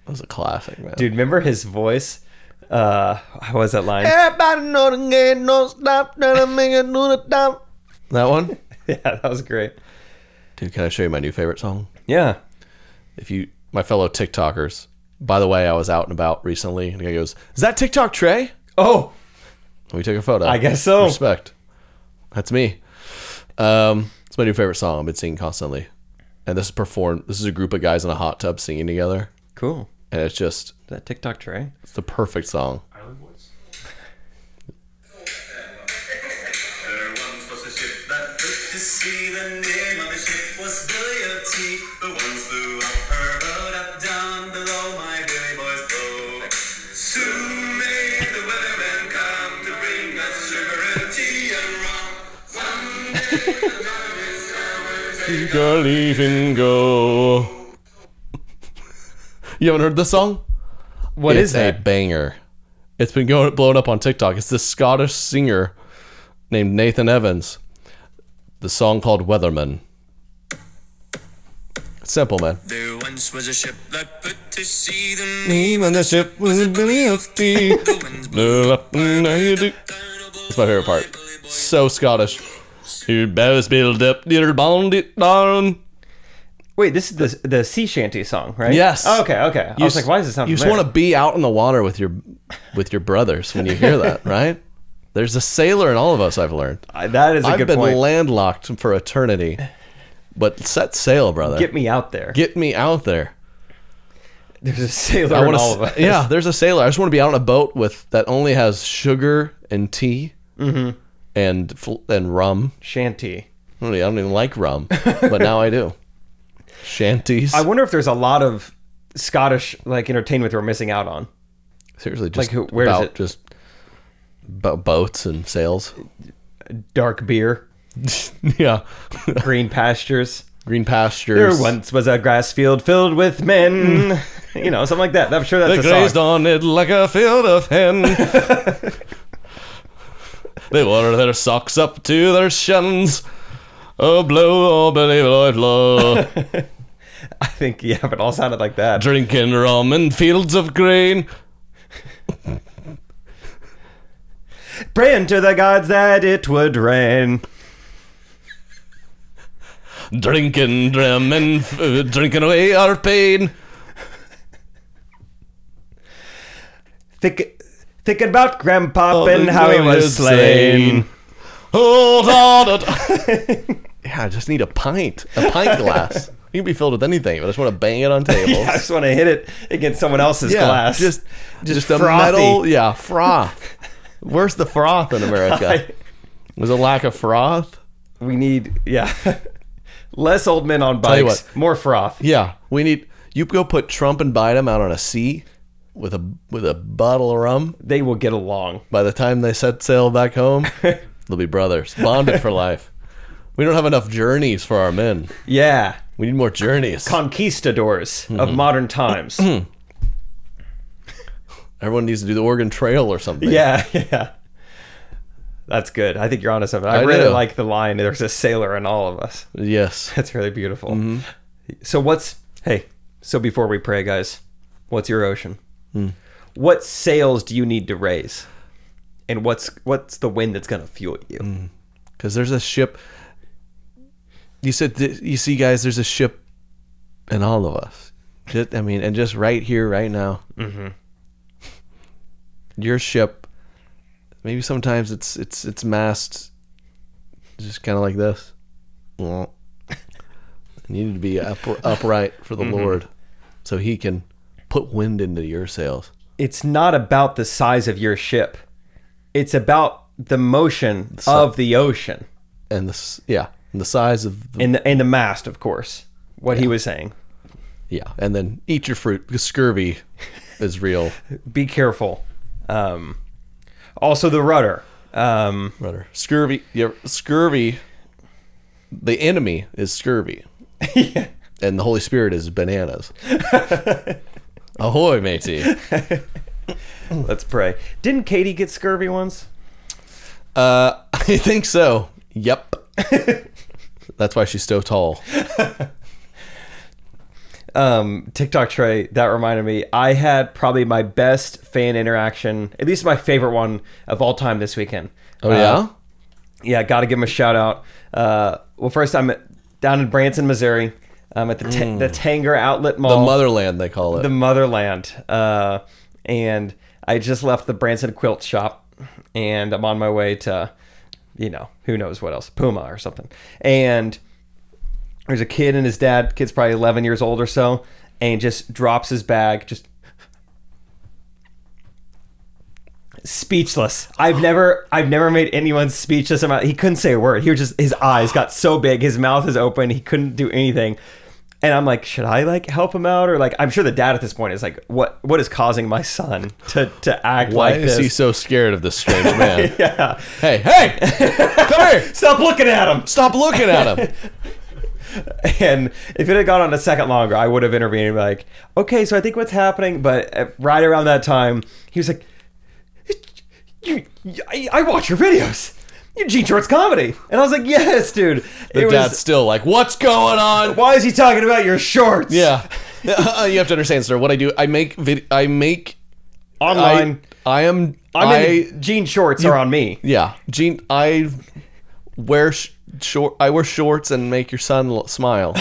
That was a classic, man. Dude, remember his voice? What was that line? Everybody know the game, no stop, that one? Yeah, that was great. Dude, can I show you my new favorite song? Yeah. My fellow TikTokers, by the way, I was out and about recently, and the guy goes, "Is that TikTok Trey?" Oh, And we took a photo. I guess so. Respect. That's me. It's my new favorite song. I've been singing constantly. And this is a group of guys in a hot tub singing together. cool. And it's just, Is that TikTok Trey? it's the perfect song. Island Boys. There once was a ship that put to sea. The name of the ship was Billy. The ones flew up her boat, up down below. My Billy boys blow. Soon may the weathermen come to bring us sugar and tea and rum. Someday the darkness hours You gotta leave and go. You haven't heard this song? What is It's a that? banger. It's been blowing up on TikTok. It's this Scottish singer named Nathan Evans. The song called Weatherman. It's simple, man. There once was a ship that put to sea. The Name on the ship was Billy of Tea. winds blew up It's my favorite part. So Scottish. Your bells build up, little bound it down. Wait, this is the sea shanty song, right? Yes. Oh, okay. I was like, why does it sound You just familiar? want to be out in the water with your brothers when you hear that, right? There's a sailor in all of us, I've learned. That is a I've good been point. landlocked for eternity. But set sail, brother. Get me out there. Get me out there. There's a sailor I in want all of us. to. Yeah, there's a sailor. I just want to be out on a boat that only has sugar and tea and rum. Shanty. I don't even like rum, but now I do. Shanties. I wonder if there's a lot of Scottish like entertainment we're missing out on. Seriously, just Like, where is about it? just boats and sails. Dark beer, Yeah. green pastures. Green pastures. There once was a grass field filled with men. You know, something like that. I'm sure that's They a grazed song. on it like a field of hen. They wore their socks up to their shins. Oh, blow, oh, believe it, oh, blow. I think, yeah, but it all sounded like that. Drinking rum in fields of grain. Praying to the gods that it would rain. Drinking rum and drinking away our pain. Thinking about Grandpa and how he was slain. Hold on. Yeah, I just need a pint glass. You can be filled with anything, but I just want to bang it on tables. Yeah, I just want to hit it against someone else's glass. Just a frothy. metal, froth. Where's the froth in America? Was it lack of froth? We need, less old men on Tell you bikes, what. more froth. Yeah, we need. You go put Trump and Biden out on a sea with a bottle of rum. They will get along. By the time they set sail back home, they'll be brothers, bonded for life. We don't have enough journeys for our men. Yeah. We need more journeys. Conquistadors of modern times. Everyone needs to do the Oregon Trail or something. Yeah. That's good. I think you're onto something. I really do. like the line, there's a sailor in all of us. Yes. That's really beautiful. So so before we pray, guys, what's your ocean? What sails do you need to raise? And what's the wind that's going to fuel you? Because there's a ship. You said, you see, guys, there's a ship in all of us. And just right here, right now. Your ship, maybe sometimes it's mast just kind of like this. Well, it needed to be upright for the Lord so he can put wind into your sails. It's not about the size of your ship. It's about the motion of the ocean. And the size of the, And the mast, of course. What he was saying. yeah, and then eat your fruit because scurvy is real. Be careful. Also the rudder. Rudder. Scurvy. Yeah, scurvy. The enemy is scurvy. Yeah. And the Holy Spirit is bananas. Ahoy, matey. Let's pray. Didn't Katie get scurvy once? I think so. Yep. That's why she's so tall. TikTok Trey, that reminded me. I had probably my best fan interaction, at least my favorite one of all time this weekend. Oh, yeah? Yeah, got to give him a shout out. Well, first I'm down in Branson, Missouri. I'm at the Tanger Outlet Mall. The motherland, they call it. The motherland. And I just left the Branson quilt shop, and I'm on my way to, who knows what else, Puma or something. And there's a kid and his dad. Kid's probably 11 years old or so, and just drops his bag, just speechless. I've never made anyone speechless about. He couldn't say a word. He was just, his eyes got so big, his mouth is open, he couldn't do anything. And I'm like, should I help him out? Or I'm sure the dad at this point is like, what is causing my son to act like this? Why is he so scared of this strange man? Yeah. Hey, come here. Stop looking at him. Stop looking at him. And if it had gone on a second longer, I would have intervened and be like, okay, so I think what's happening. But right around that time, he was like, I watch your videos. You Gene Shorts comedy. And I was like, yes, dude. The dad's still like, what's going on? Why is he talking about your shorts? Yeah. You have to understand, sir. What I do, I make online. Gene Shorts are on me. Yeah. Gene, I wear shorts and make your son smile.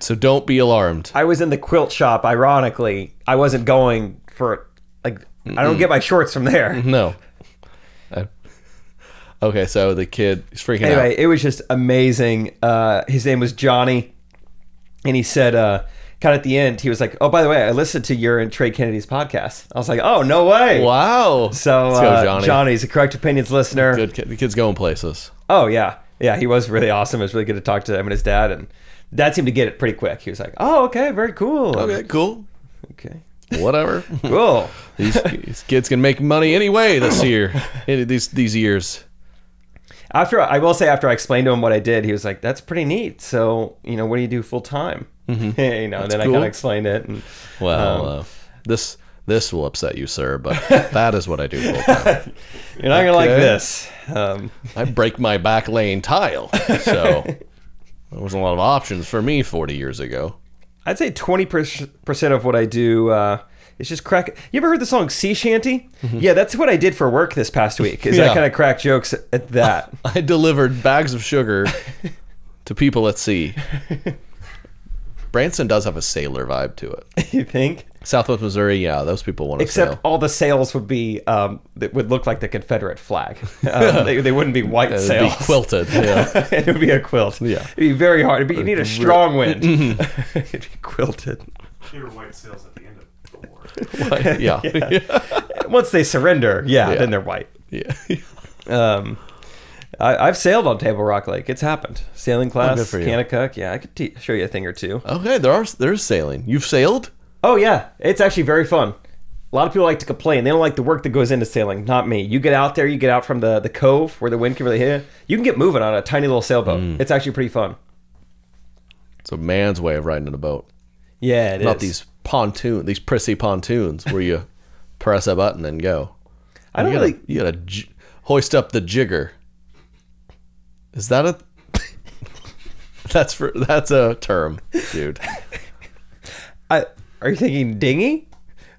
So don't be alarmed. I was in the quilt shop. Ironically, I wasn't going for I don't get my shorts from there. No. Okay, so the kid is freaking out. Anyway, it was just amazing. His name was Johnny, and he said, kind of at the end, he was like, "Oh, by the way, I listened to your and Trey Kennedy's podcast." I was like, "Oh, no way!" Wow. So Let's go, Johnny. Johnny's a Correct Opinions listener. Good kid. The kid's going places. Oh yeah, he was really awesome. It was really good to talk to him and his dad, and Dad seemed to get it pretty quick. He was like, "Oh, okay, very cool." Okay, cool. Okay. Whatever. Cool. These kids can make money anyway this year. These years. After I explained to him what I did, he was like, "That's pretty neat. So, what do you do full time?" And then cool. I kind of explained it. And, Well, this will upset you, sir, but that is what I do full time. you're not gonna like this. I break my back laying tile, so there wasn't a lot of options for me 40 years ago. I'd say 20% of what I do is just crack. You ever heard the song Sea Shanty? Yeah, that's what I did for work this past week. Is I kind of crack jokes at that. I delivered bags of sugar to people at sea. Branson does have a sailor vibe to it. You think? Southwest Missouri, yeah, those people want to sail. Except all the sails would be that would look like the Confederate flag. They wouldn't be white It'd sails. be quilted. Yeah. It would be a quilt. Yeah. It'd be very hard. You need a strong wind. It'd be quilted. They were white sails at the end of the war. Yeah. Once they surrender, then they're white. Yeah. I've sailed on Table Rock Lake. It's happened. Sailing class, good for you. Kanakuk. Yeah, I could show you a thing or two. Okay, there's sailing. You've sailed? Oh yeah, it's actually very fun. A lot of people like to complain. They don't like the work that goes into sailing. Not me. You get out there, you get out from the cove where the wind can really hit you. You can get moving on a tiny little sailboat. It's actually pretty fun. It's a man's way of riding in a boat. Yeah, it Not is. these prissy pontoons where you press a button and go. I don't You gotta hoist up the jigger. Is that a? That's a term, dude. Are you thinking dinghy?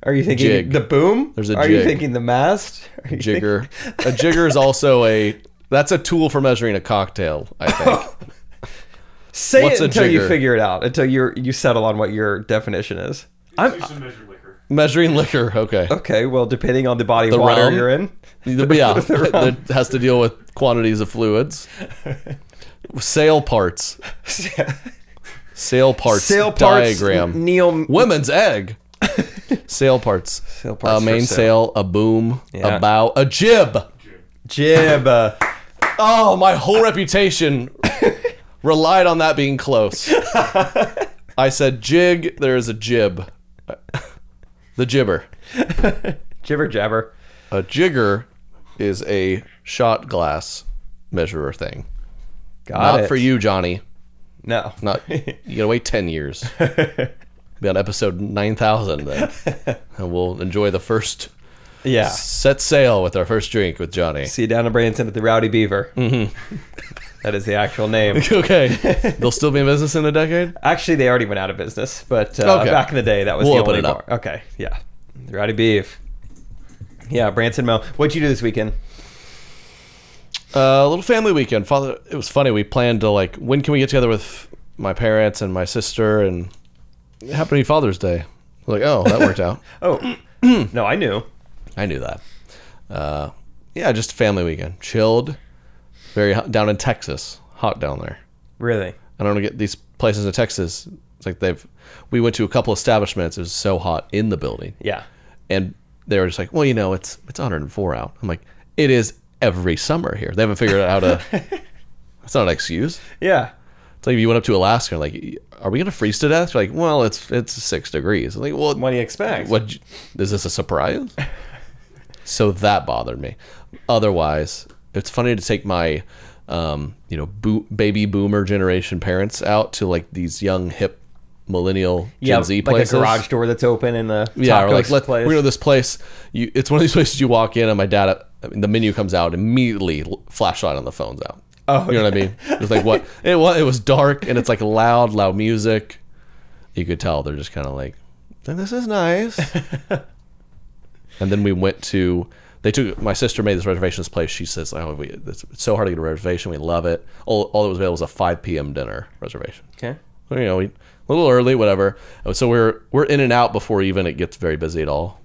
Are you thinking Jig. the boom? There's a Are you jig. thinking the mast? Jigger. A jigger is also that's a tool for measuring a cocktail, I think. Say What's it a until you jigger? figure it out. Until you settle on what your definition is. Used to measure liquor. Measuring liquor, okay. Okay, well, depending on the body The of water rum? you're in. Yeah, it has to deal with quantities of fluids. Sail parts. Sail parts diagram. Neil. Women's egg. Sail parts. Sail parts A main for sail. sail, a boom, Yeah. a bow, a jib. Jib. Oh, my whole reputation relied on that being close. I said jig, there is a jib. The jibber. Jibber jabber. A jigger is a shot glass measurer thing. Got Not it. for you, Johnny. No. Not you gotta wait 10 years. Be on episode 9,000 then. And we'll enjoy the first Yeah. set sail with our first drink with Johnny. See you down in Branson at the Rowdy Beaver. That is the actual name. Okay. They'll still be in business in a decade? Actually, they already went out of business, but Okay. back in the day, that was We'll the open only it up. bar. Okay, yeah. The Rowdy Beef. Yeah, Branson Mo. What'd you do this weekend? A little family weekend. It was funny. We planned to when can we get together with my parents and my sister, and it happened to be Father's Day. Like, oh, that worked out. Oh, no, I knew. I knew that. Yeah, just a family weekend. Chilled. Very hot. Down in Texas. Hot down there. Really? I don't get these places in Texas. It's like we went to a couple establishments. It was so hot in the building. Yeah. And they were just like, well, it's 104 out. I'm like, it is every summer here. They haven't figured out how to. That's not an excuse. Yeah. It's like if you went up to Alaska and like, are we gonna freeze to death? You're like, well, it's 6 degrees. I'm like, well, What do you expect? what is this a surprise? So that bothered me. Otherwise, it's funny to take my baby boomer generation parents out to like these young hip millennial Gen Z like places. a garage door that's open in the Or like place. we know this place. It's one of these places you walk in and my dad. The menu comes out immediately. Flashlight on the phone's out. Oh, You know what I mean? It's like what it was dark and it's like loud music. You could tell they're just kind of like, this is nice. And then we went to. My sister made this reservation this place. She says, "Oh, it's so hard to get a reservation. We love it. All that was available was a 5 p.m. dinner reservation. Okay. We a little early, whatever. So we're in and out before even it gets very busy at all.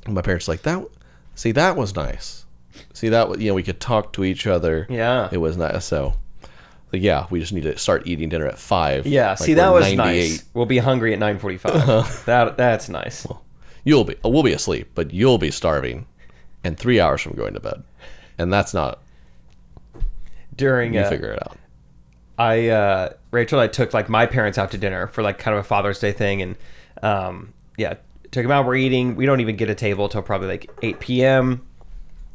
And my parents were like that. See, that was nice. See that we could talk to each other. Yeah. It was nice. So, yeah, we just need to start eating dinner at 5. Yeah. Like See, that we're was 98. nice. We'll be hungry at 9:45. That's nice. We'll be asleep, but you'll be starving, and 3 hours from going to bed, and that's not. During You figure it out. Rachel and I took like my parents out to dinner for like kind of a Father's Day thing, and took him out. We're eating. We don't even get a table till probably like 8 p.m.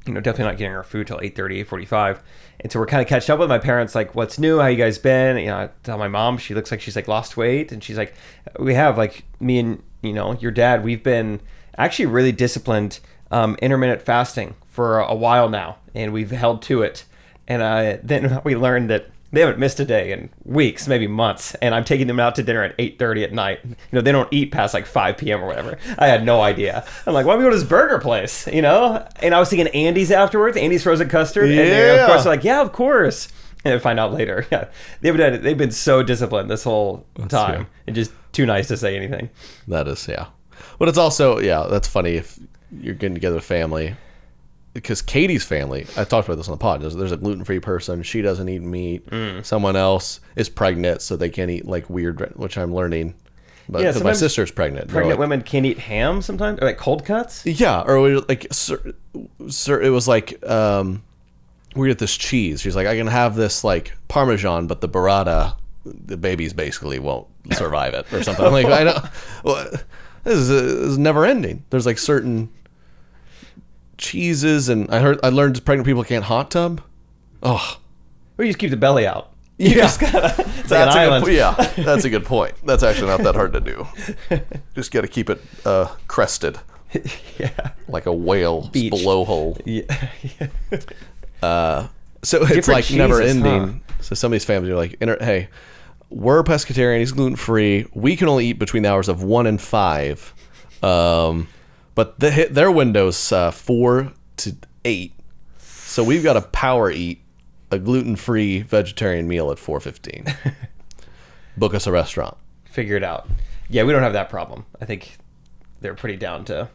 You know, definitely not getting our food till 8:30, 8:45. And so we're kind of catching up with my parents, like, what's new? How you guys been? You know, I tell my mom, she looks like she's like lost weight. And she's like, we have, like, me and, you know, your dad, we've been actually really disciplined intermittent fasting for a while now. And we've held to it. And then we learned that they haven't missed a day in weeks, maybe months. And I'm taking them out to dinner at 8:30 at night. You know, they don't eat past like 5 p.m. or whatever. I had no idea. I'm like, why don't we go to this burger place? You know? And I was thinking Andy's afterwards, Andy's frozen custard. Yeah. And they, of course, are like, yeah, of course. And I find out later. Yeah, they've been so disciplined this whole time. And just too nice to say anything. That is, yeah. But it's also, yeah, that's funny if you're getting together with family. Because Katie's family, I talked about this on the pod, there's a gluten-free person. She doesn't eat meat. Someone else is pregnant, so they can't eat like weird, which I'm learning. But Yeah, my sister's pregnant. Pregnant like, women can't eat ham sometimes, or like cold cuts. yeah, or like, it was like, we get this cheese. She's like, I can have this like Parmesan, but the burrata, the babies basically won't survive it or something. I'm like, I know, well, this is never ending. There's like certain cheeses, and I learned pregnant people can't hot tub. Oh, Or you just keep the belly out. You yeah, just gotta, it's like that's an a island. good, yeah, that's a good point. That's actually not that hard to do. Just got to keep it crested, Yeah. like a whale Beach. blowhole. Yeah. So it's Different like never cheeses, ending. So some of these families are like, hey, we're pescatarian, he's gluten free. We can only eat between the hours of 1 and 5. But their window's 4 to 8. So we've got to power eat a gluten-free vegetarian meal at 4:15. Book us a restaurant. Figure it out. Yeah, we don't have that problem. I think they're pretty down to.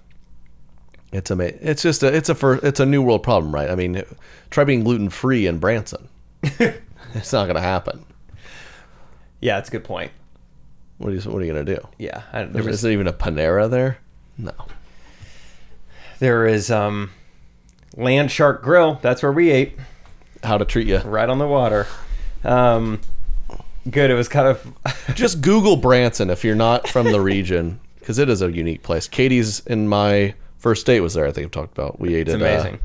It's amazing. It's just it's a new world problem, right? I mean, try being gluten-free in Branson. It's not going to happen. Yeah, that's a good point. What are you going to do? Yeah, Is there even a Panera there? No. there is Land Shark Grill. That's where we ate. How to treat you. Right on the water. Good. It was kind of Just Google Branson if you're not from the region, because it is a unique place. Katie's in my first date was there. I think I've talked about. We ate it's at amazing.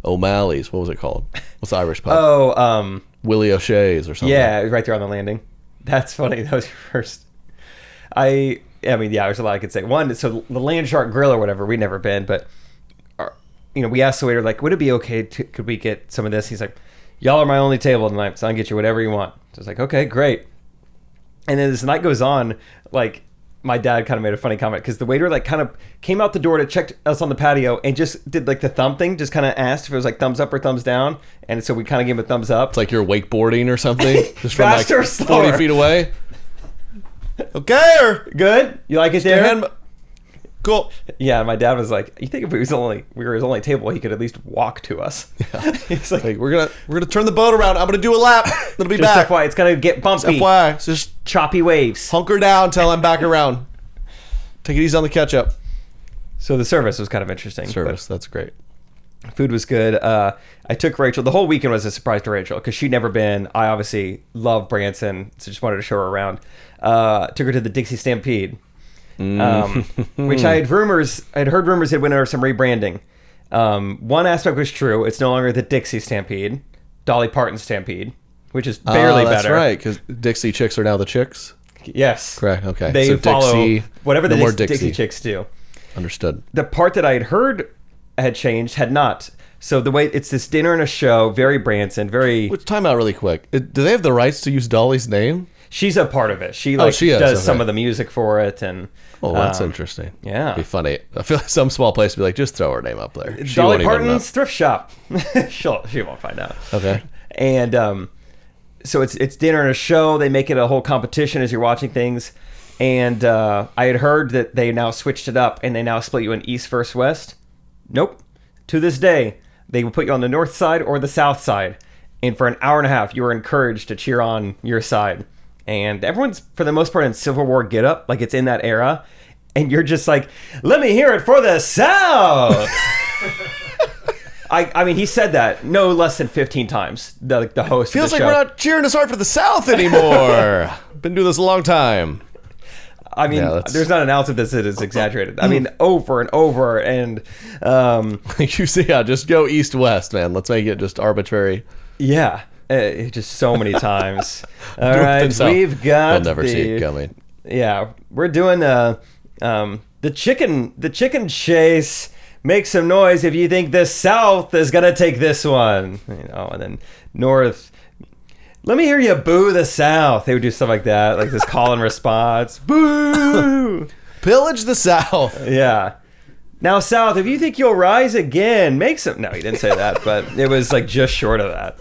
O'Malley's. What was it called? What's the Irish pub? Oh, Willie O'Shea's or something. yeah, right there on the landing. That's funny. That was your first. I mean, yeah, there's a lot I could say. One, so the Land Shark Grill or whatever, we'd never been, but we asked the waiter, like, would it be okay? Could we get some of this? He's like, y'all are my only table tonight, so I can get you whatever you want. So I was like, okay, great. And then as the night goes on, like, my dad kind of made a funny comment because the waiter like kind of came out the door to check us on the patio and just did like the thumb thing, just kind of asked if it was like thumbs up or thumbs down, and so we kind of gave him a thumbs up. It's like you're wakeboarding or something, just from like Faster or 40 slower? feet away. Okay, or Good, you like it there? Cool. Yeah, my dad was like, "You think if we were his only table, he could at least walk to us?" Yeah. He's like, Like, we're gonna turn the boat around. I'm gonna do a lap. It'll be "Just back. FYI, it's gonna get bumpy, FYI, just choppy waves." hunker down till I'm back around. Take it easy on the catch up. So the service was kind of interesting. Service, that's great. But food was good. I took Rachel. The whole weekend was a surprise to Rachel because she'd never been. I obviously love Branson, so just wanted to show her around. Took her to the Dixie Stampede. Which I had heard rumors it went under some rebranding. One aspect was true. It's no longer the Dixie Stampede, Dolly Parton Stampede, which is barely that's better. right, because Dixie Chicks are now the Chicks. Yes. Correct, okay. They So follow Dixie, whatever the no more Dixie Chicks do. Understood. The part that I had heard had changed had not. So the way it's this dinner and a show, very Branson, very. Which, time out really quick. Do they have the rights to use Dolly's name? She's a part of it. She she is, does okay. some of the music for it, and Oh, that's interesting. yeah. It'd be funny. I feel like some small place would be like, just throw her name up there. She Dolly won't even know. Parton's thrift shop. She won't find out. Okay. And so it's dinner and a show. They make it a whole competition as you're watching things. And I had heard that they now switched it up and they now split you in East versus West. Nope. To this day, they will put you on the north side or the south side. And for an hour and a half, you are encouraged to cheer on your side. And everyone's, for the most part, in Civil War get-up, like it's in that era. And you're just like, let me hear it for the South! I mean, he said that no less than 15 times, the host Feels of the like show. we're not cheering as hard for the South anymore. Been doing this a long time. I mean, there's not an ounce of this that is exaggerated. I mean, over and over, and you see, just go east-west, man. Let's make it just arbitrary. Yeah, just so many times. All right, we've got. You'll never see it coming. Yeah, we're doing the chicken chase. Make some noise if you think the South is gonna take this one. And then North. Let me hear you boo the South. They would do stuff like that, like this call and response. Boo! Pillage the South. Yeah. Now, South, if you think you'll rise again, make some... No, he didn't say that, but it was like just short of that.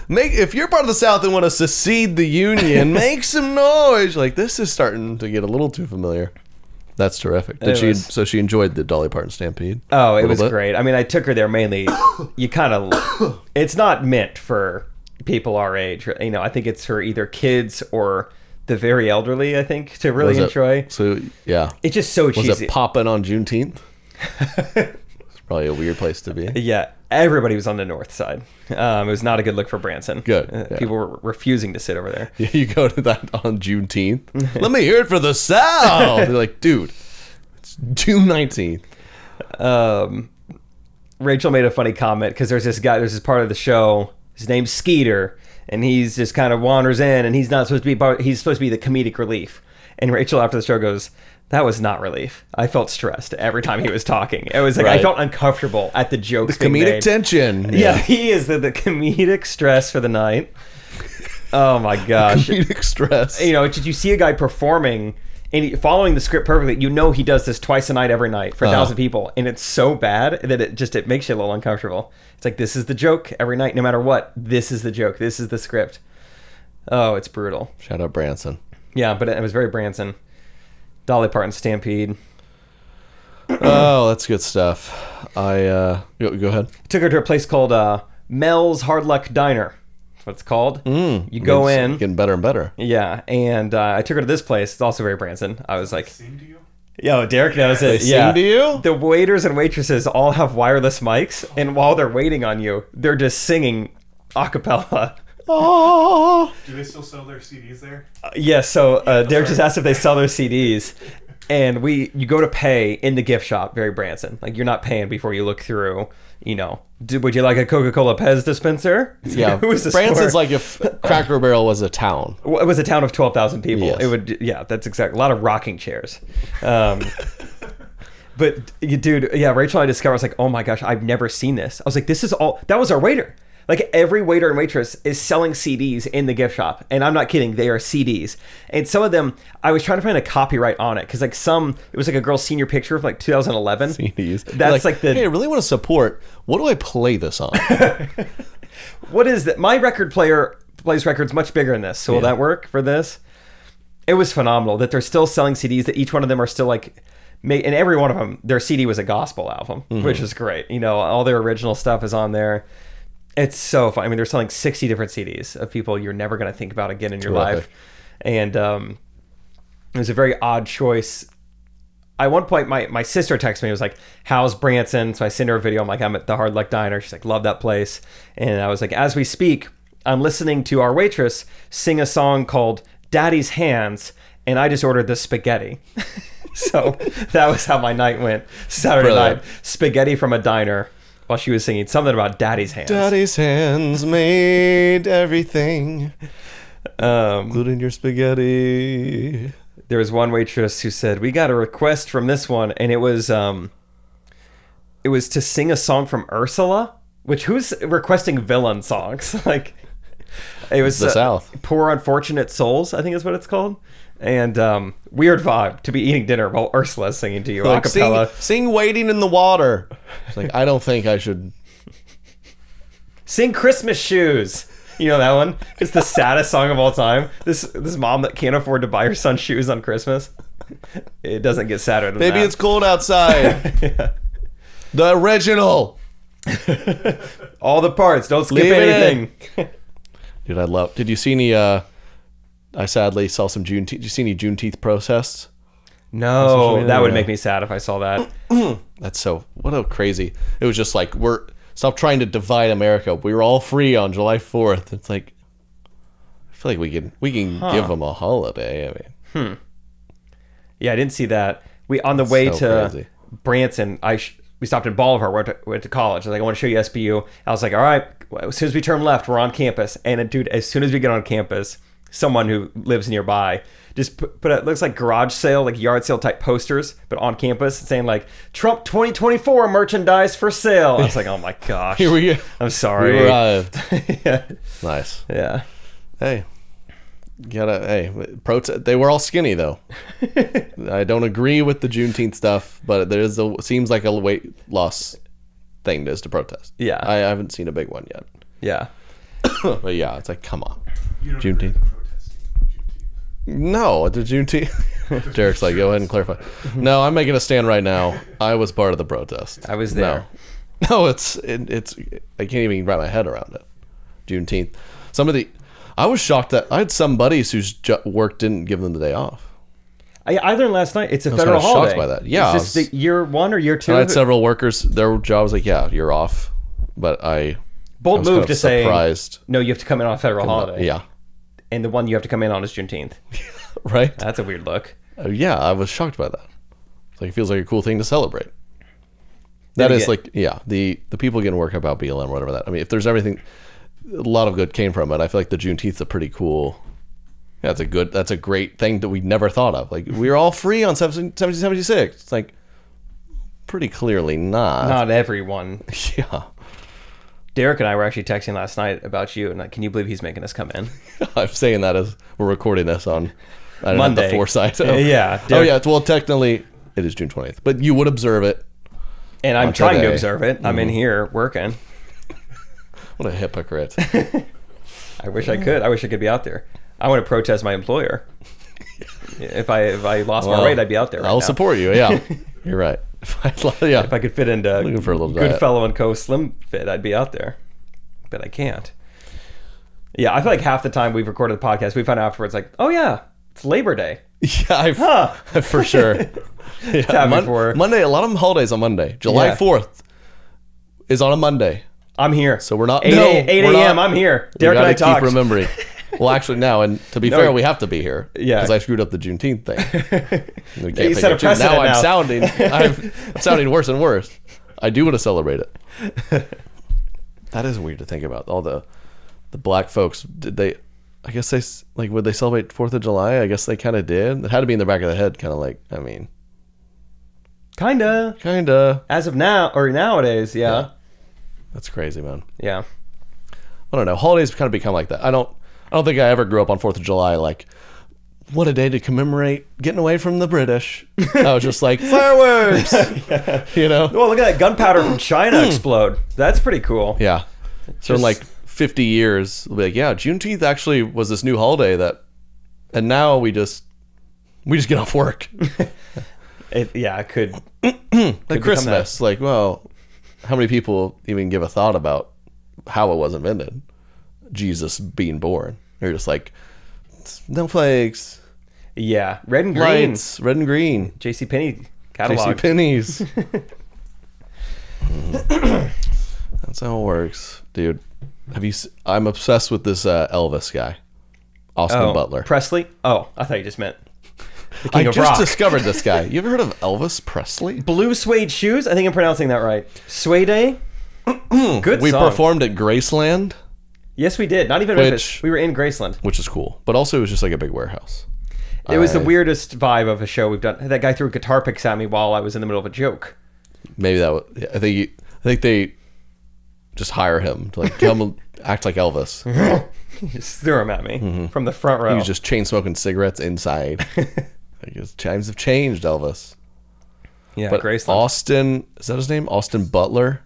If you're part of the South and want to secede the Union, make some noise. Like, this is starting to get a little too familiar. That's terrific. So she enjoyed the Dolly Parton Stampede? Oh, it was great. I mean, I took her there mainly... You kind of... It's not meant for... people our age, I think it's for either kids or the very elderly, I think, to really enjoy. So, yeah. It's just so cheesy. Was it popping on Juneteenth? It's probably a weird place to be. Yeah, everybody was on the north side. It was not a good look for Branson. Good. People were refusing to sit over there. Yeah, you go to that on Juneteenth. Let me hear it for the South. They're like, dude, it's June 19th. Rachel made a funny comment because there's this part of the show. His name's Skeeter, and he's just kind of wanders in, and he's not supposed to be he's supposed to be the comedic relief. And Rachel, after the show, goes, "That was not relief. I felt stressed every time he was talking. It was like I felt uncomfortable at the jokes. The comedic tension. Yeah, he is the comedic stress for the night. Oh my gosh, comedic stress. Did you see a guy performing? And following the script perfectly, he does this twice a night every night for 1,000 people, and it's so bad that it makes you a little uncomfortable. It's like, this is the joke every night, no matter what. This is the joke. This is the script. Oh, it's brutal. Shout out Branson. Yeah, but it was very Branson. Dolly Parton Stampede. Oh, that's good stuff. Go ahead. Took her to a place called Mel's Hard Luck Diner. That's what it's called. You go in. Getting better and better. Yeah, and I took her to this place. It's also very Branson. I was like... Sing to you? Yo, Derek knows it. Sing to you? The waiters and waitresses all have wireless mics, and while they're waiting on you, they're just singing a cappella. Oh. Do they still sell their CDs there? Yes, so Derek just asked if they sell their CDs, and you go to pay in the gift shop, very Branson. Like, you're not paying before you look through, would you like a Coca-Cola Pez dispenser? Yeah, Branson's like if Cracker Barrel was a town. It was a town of 12,000 people. Yes. It would, that's exactly, a lot of rocking chairs. But dude, Rachel and I discovered, I was like, oh my gosh, I've never seen this. I was like, that was our waiter. Like, every waiter and waitress is selling CDs in the gift shop. And I'm not kidding, they are CDs. And some of them, I was trying to find a copyright on it. Because, like, it was like a girl's senior picture from, like, 2011. CDs. That's like hey, I really want to support. What do I play this on? What is that? My record player plays records much bigger than this. So will that work for this? It was phenomenal that they're still selling CDs, that each one of them are still, like... And every one of them, their CD was a gospel album, which is great. All their original stuff is on there. It's so fun. I mean, they're selling 60 different CDs of people you're never going to think about again in your life. And it was a very odd choice. At one point, my sister texted me. It was like, how's Branson? So I sent her a video. I'm like, I'm at the Hard Luck Diner. She's like, love that place. And I was like, as we speak, I'm listening to our waitress sing a song called Daddy's Hands. And I just ordered the spaghetti. So that was how my night went. Saturday night, spaghetti from a diner. While she was singing something about Daddy's hands. Daddy's hands made everything, including your spaghetti. There was one waitress who said, "We got a request from this one," and it was to sing a song from Ursula. Which, who's requesting villain songs? Like, it was the South. Poor Unfortunate Souls, I think is what it's called. And weird vibe to be eating dinner while Ursula's singing to you a cappella. Sing Wading in the Water. It's like, I don't think I should. Sing Christmas Shoes. You know that one? It's the saddest song of all time. This mom that can't afford to buy her son shoes on Christmas. It doesn't get sadder than that. Maybe it's cold outside. Yeah. The original. All the parts. Don't skip anything. Dude, I love. Did you see any? I sadly saw some Juneteenth. Did you see any Juneteenth protests? No, that would make me sad if I saw that. That's so. What a crazy. It was just like, stop trying to divide America. We were all free on July 4th. It's like, I feel like we can give them a holiday. I mean, Yeah, I didn't see that. We on the way So to crazy. Branson, we stopped in Bolivar. Went to college. I was like, I want to show you SBU. I was like, all right. As soon as we turn left, we're on campus. And dude, as soon as we get on campus, someone who lives nearby just put it looks like garage sale, like yard sale type posters, but on campus saying like Trump 2024 merchandise for sale. I was like, oh my gosh. Here we go. I'm sorry. We arrived. Yeah. Nice. Yeah. Hey, protest. They were all skinny though. I don't agree with the Juneteenth stuff, but there is seems like a weight loss thing to protest. Yeah. I haven't seen a big one yet. Yeah. But yeah, it's like, come on. You don't Juneteenth. agree with protesting Juneteenth. No, the Juneteenth. Derek's like, go ahead and clarify. No, I'm making a stand right now. I was part of the protest. I was there. No, it's I can't even wrap my head around it. Juneteenth. I was shocked that I had some buddies whose work didn't give them the day off. I learned last night it's a was federal kinda shocked holiday. by that. Yeah, Is this the year 1 or year 2? I had several workers, their job was like, yeah, you're off. But I Bold was move kind of to say, surprised. no, you have to come in on a federal holiday. Yeah. And the one you have to come in on is Juneteenth. Right? That's a weird look. Yeah, I was shocked by that. It's like, it feels like a cool thing to celebrate. That is like, yeah, the people getting work about BLM or whatever that. I mean, if there's everything, a lot of good came from it. I feel like the Juneteenth's a pretty cool. Yeah, that's a great thing that we never thought of. Like, we were all free on 1776. It's like, pretty clearly not. Not everyone. Yeah. Derek and I were actually texting last night about you, and like, can you believe he's making us come in? I'm saying that as we're recording this on I don't Monday. have the foresight. Yeah. Oh yeah. Well, technically, it is June 20th, but you would observe it. And I'm on trying to today. observe it. I'm in here working. What a hypocrite. I wish I could. I wish I could be out there. I want to protest my employer. If I lost my rate, I'd be out there. Right I'll now. support you. Yeah, you're right. If I could fit into Looking for a little diet. Goodfellow and Co. Slim Fit, I'd be out there. But I can't. Yeah, I feel like half the time we've recorded the podcast, we found out afterwards, like, oh yeah, it's Labor Day. Yeah, for sure. Yeah, Monday, a lot of them holidays on Monday. July 4th is on a Monday. I'm here. So we're not 8 a.m. I'm here. Derek and I talked. Keep remembering. Well, actually, now, and to be fair, we have to be here. Yeah, because I screwed up the Juneteenth thing. We can't You set a pick it. Now precedent I'm sounding worse and worse. I do want to celebrate it. That is weird to think about. All the black folks, did they? I guess they like, would they celebrate 4th of July? I guess they kind of did. It had to be in the back of the head, kind of like. I mean, kinda. As of now, or nowadays, yeah. That's crazy, man. Yeah. I don't know. Holidays kind of become like that. I don't think I ever grew up on 4th of July like, what a day to commemorate getting away from the British. I was just like, fireworks. Yeah. You know? Well, look at that gunpowder from China explode. That's pretty cool. Yeah. So in like 50 years, we'll be like, yeah, Juneteenth actually was this new holiday and now we just get off work. It could. Like Christmas. Like, well, how many people even give a thought about how it was invented? Jesus being born. They're just like, snowflakes. Yeah. Red and green. Lights, red and green. JCPenney catalog. JCPenney's. That's how it works. Dude, I'm obsessed with this Elvis guy. Austin Butler. Presley? Oh, I thought you just meant the King I of just Rock. discovered this guy. You ever heard of Elvis Presley? Blue suede shoes? I think I'm pronouncing that right. Suede? Good We song. performed at Graceland. Yes, we did. Not even Memphis. We were in Graceland. Which is cool. But also it was just like a big warehouse. It was the weirdest vibe of a show we've done. That guy threw guitar picks at me while I was in the middle of a joke. Maybe that was... I think they just hire him to like come act like Elvis. He just threw him at me from the front row. He was just chain smoking cigarettes inside. I guess times have changed, Elvis. Yeah, But Graceland. Austin, is that his name? Austin Butler?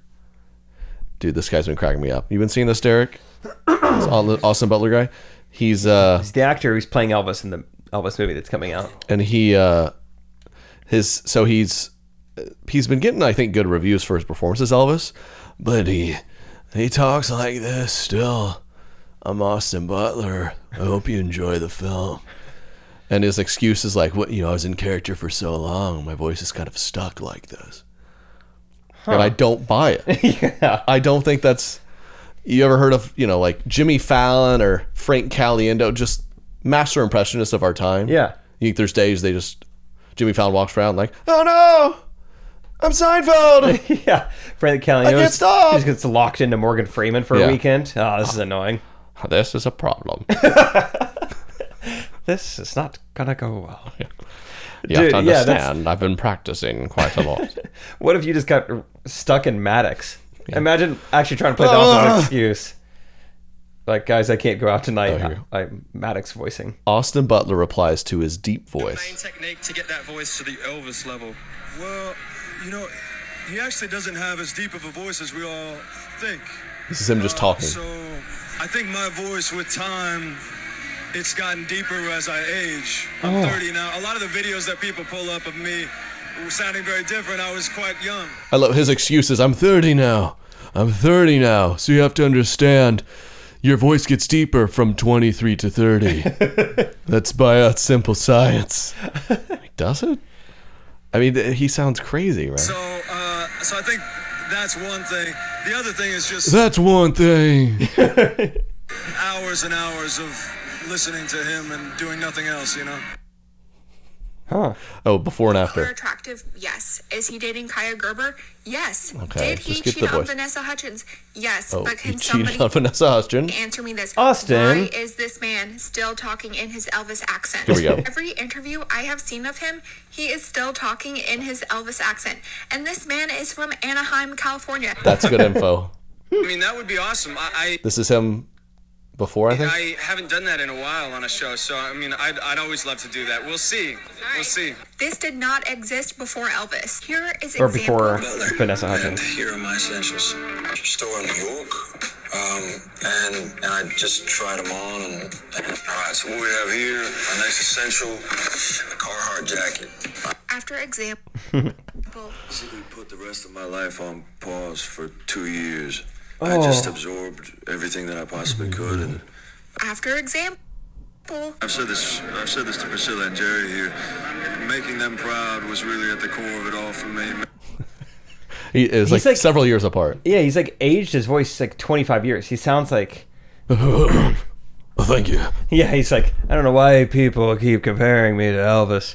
Dude, this guy's been cracking me up. You been seeing this, Derek? This Austin Butler guy? He's the actor who's playing Elvis in the Elvis movie that's coming out. and he's been getting, I think, good reviews for his performance as Elvis, but he talks like this still. I'm Austin Butler. I hope you enjoy the film. And his excuse is like, I was in character for so long, my voice is kind of stuck like this. And I don't buy it. Yeah. I don't think that's... You ever heard of, like Jimmy Fallon or Frank Caliendo, just master impressionists of our time? Yeah. You think there's days they just Jimmy Fallon walks around like, oh no, I'm Seinfeld. Yeah, Frank Calios. I can't stop. He just gets locked into Morgan Freeman for a weekend. Oh, this is annoying. This is a problem. This is not gonna go well. You have to understand, I've been practicing quite a lot. What if you just got stuck in Maddox? Imagine actually trying to play the opposite excuse. Like, guys, I can't go out tonight. I'm Maddox voicing. Austin Butler replies to his deep voice. Main technique to get that voice to the Elvis level. Well, you know, he actually doesn't have as deep of a voice as we all think. This is him just talking. So I think my voice with time, it's gotten deeper as I age. I'm 30 now. A lot of the videos that people pull up of me were sounding very different. I was quite young. I love his excuses. I'm 30 now. So you have to understand, your voice gets deeper from 23 to 30. That's by simple science. Does it? I mean, he sounds crazy, right? So I think that's one thing. The other thing is just... That's one thing. hours and hours of listening to him and doing nothing else, you know? Huh. Oh, before and after. Attractive, yes. Is he dating Kaya Gerber? Yes. Okay, Did he just get cheat the on voice. Vanessa Hudgens? Yes. Oh, But he can cheated somebody on Vanessa Hudgens. answer me this? Austin. Why is this man still talking in his Elvis accent? Here we go. Every interview I have seen of him, he is still talking in his Elvis accent. And this man is from Anaheim, California. That's good info. I mean, that would be awesome. This is him before, I think? I haven't done that in a while on a show, so I mean, I'd always love to do that. We'll see. We'll see. This did not exist before Elvis. Here is Or example. before Vanessa Hudgens. Here are my essentials. Store in New York. And I just tried them on. And all right, so what we have here, our next essential, a Carhartt jacket. After example. Basically put the rest of my life on pause for 2 years. I just absorbed everything that I possibly could, and After example. I've said this to Priscilla and Jerry here. Making them proud was really at the core of it all for me. It was like several years apart. Yeah, he's like aged his voice like 25 years. He sounds like... Thank you. Yeah, he's like, I don't know why people keep comparing me to Elvis.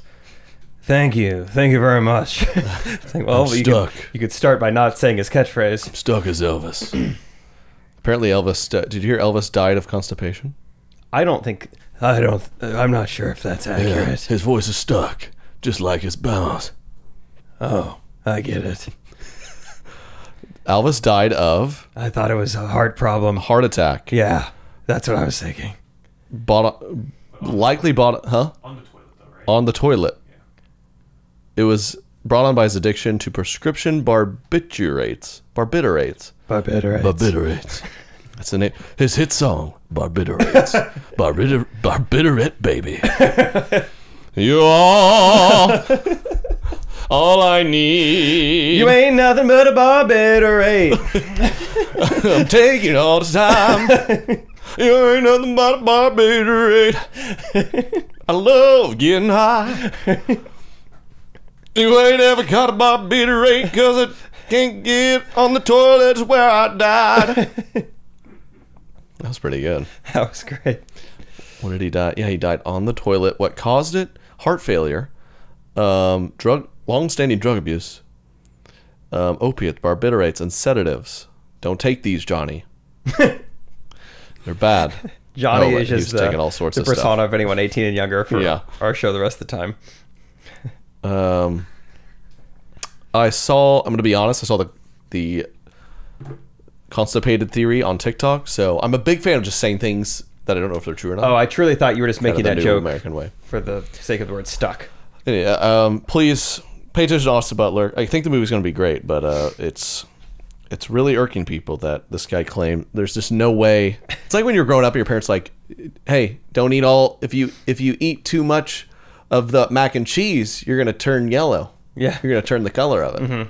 Thank you very much. It's like, well, you could start by not saying his catchphrase. Stuck as Elvis. Apparently Elvis, did you hear Elvis died of constipation? I'm not sure if that's accurate. Yeah, his voice is stuck, just like his bones. Oh, I get it. Elvis died of... I thought it was a heart problem. Heart attack. Yeah, that's what I was thinking. Likely bought... Huh? On the toilet, though, right? On the toilet. It was brought on by his addiction to prescription barbiturates. That's the name. His hit song, Barbiturates. Barbiturate, baby. You're all I need. You ain't nothing but a barbiturate. I'm taking all the time. You ain't nothing but a barbiturate. I love getting high. You ain't ever got a barbiturate, cause it can't get on the toilet's where I died. That was pretty good. That was great. When did he die? Yeah, he died on the toilet. What caused it? Heart failure, long-standing drug abuse, opiates, barbiturates, and sedatives. Don't take these, Johnny. They're bad. Johnny is just taking all sorts the of persona stuff. of anyone 18 and younger for our show the rest of the time. I'm going to be honest, I saw the constipated theory on TikTok, so I'm a big fan of just saying things that I don't know if they're true or not. Oh, I truly thought you were just making that joke American way. for the sake of the word stuck. Yeah, please pay attention to Austin Butler. I think the movie's going to be great, but it's really irking people that this guy claimed there's just no way. It's like when you're growing up, your parents like, hey, don't eat all. If you eat too much of the mac and cheese, you're going to turn yellow. Yeah, you're going to turn the color of it. Mm-hmm.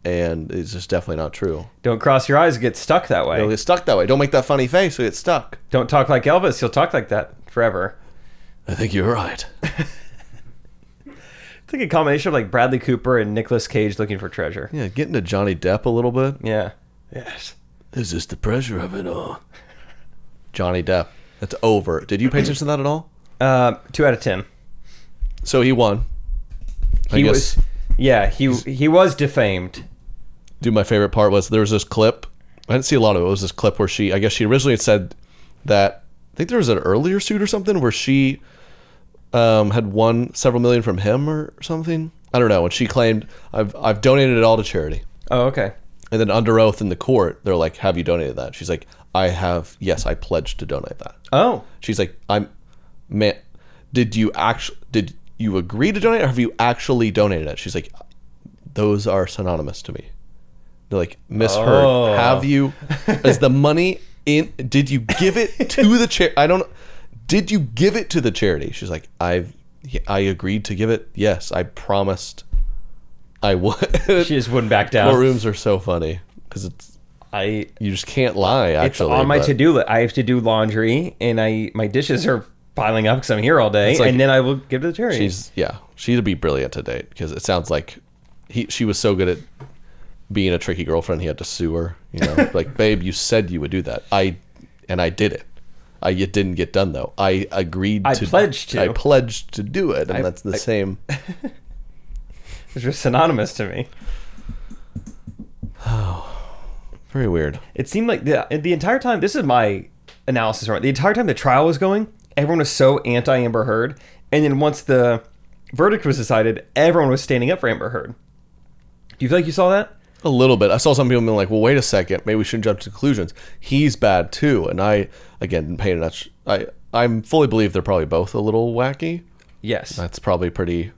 And it's just definitely not true. Don't cross your eyes, get stuck that way. You'll get stuck that way. Don't make that funny face, you'll get stuck. Don't talk like Elvis, he'll talk like that forever. I think you're right. It's like a combination of like Bradley Cooper and Nicolas Cage looking for treasure. Yeah, getting to Johnny Depp a little bit. Yeah. Yes. It's just the pressure of it all. Johnny Depp. That's over. Did you pay attention to that at all? 2 out of 10. So he won. He was defamed. Dude, my favorite part was there was this clip. I didn't see a lot of it. It was this clip where I guess she originally had said that, I think there was an earlier suit or something where she had won several million from him or something. I don't know. And she claimed, I've donated it all to charity. Oh, okay. And then under oath in the court, they're like, have you donated that? She's like, I have. Yes, I pledged to donate that. Oh. She's like, did you agree to donate, or have you actually donated it? She's like, those are synonymous to me. They're like, misheard. Have you? Is the money in? Did you give it to the charity? Did you give it to the charity? She's like, I agreed to give it. Yes, I promised I would. She just wouldn't back down. Courtrooms are so funny because you just can't lie. Actually, it's on my to-do list. I have to do laundry, and my dishes are piling up because I'm here all day, and then I will give to the charity. She'd be brilliant to date because it sounds like she was so good at being a tricky girlfriend. He had to sue her. Like, babe, you said you would do that. I did it. It didn't get done though. I agreed. I pledged to do it, and that's the same. It's just synonymous to me. Oh, very weird. It seemed like the entire time. This is my analysis. Right, the entire time the trial was going, everyone was so anti Amber Heard, and then once the verdict was decided, everyone was standing up for Amber Heard. Do you feel like you saw that? A little bit. I saw some people being like, well, wait a second, maybe we shouldn't jump to conclusions. He's bad too. And I, again, didn't pay enough. I fully believe they're probably both a little wacky. Yes. That's probably pretty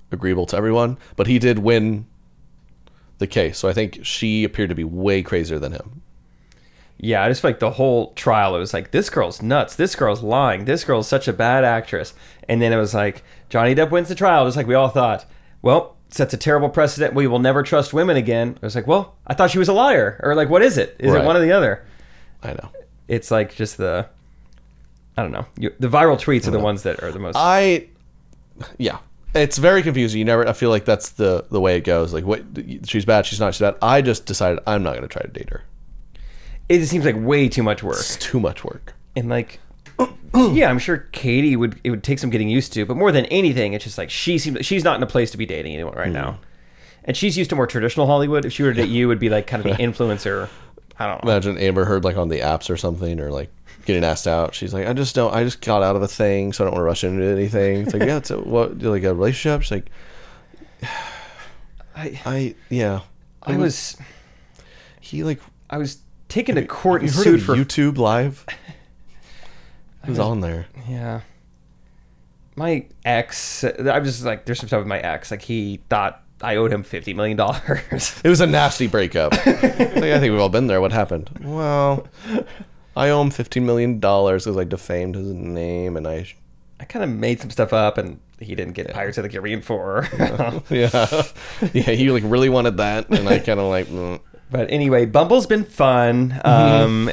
agreeable to everyone. But he did win the case. So I think she appeared to be way crazier than him. Yeah, I just feel like the whole trial, it was like, this girl's nuts. This girl's lying. This girl's such a bad actress. And then it was like, Johnny Depp wins the trial, just like we all thought. Well, sets a terrible precedent. We will never trust women again. I was like, well, I thought she was a liar. Or like, what is it? Is it one or the other? I know. It's like just I don't know. The viral tweets are the ones that are the most. Yeah. It's very confusing. I feel like that's the way it goes. Like, what? She's bad. She's not. She's bad. I just decided I'm not going to try to date her. It just seems like way too much work. It's too much work. And like, yeah, I'm sure Katie it would take some getting used to, but more than anything, it's just like she's not in a place to be dating anyone right now. And she's used to more traditional Hollywood. If she were to date you, it would be like kind of the influencer. I don't know. Imagine Amber Heard like on the apps or something, or like getting asked out. She's like, I just got out of a thing, so I don't want to rush into anything. It's like, yeah, it's like a relationship. She's like, I was taken to court and sued sued for YouTube Live. It was on there. Yeah. My ex, I'm just like, there's some stuff with my ex. Like, he thought I owed him $50 million. It was a nasty breakup. I think we've all been there. What happened? Well, I owe him $15 million because I defamed his name, and I kind of made some stuff up, and he didn't get Pirates of the Caribbean 4. Yeah, he like really wanted that, and I kind of like. But anyway, Bumble's been fun.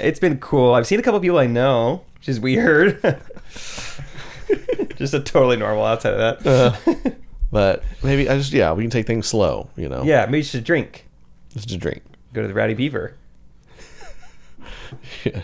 It's been cool. I've seen a couple people I know, which is weird. Just a totally normal outside of that. But maybe we can take things slow, Yeah, maybe just a drink. Just a drink. Go to the Rowdy Beaver. Yeah,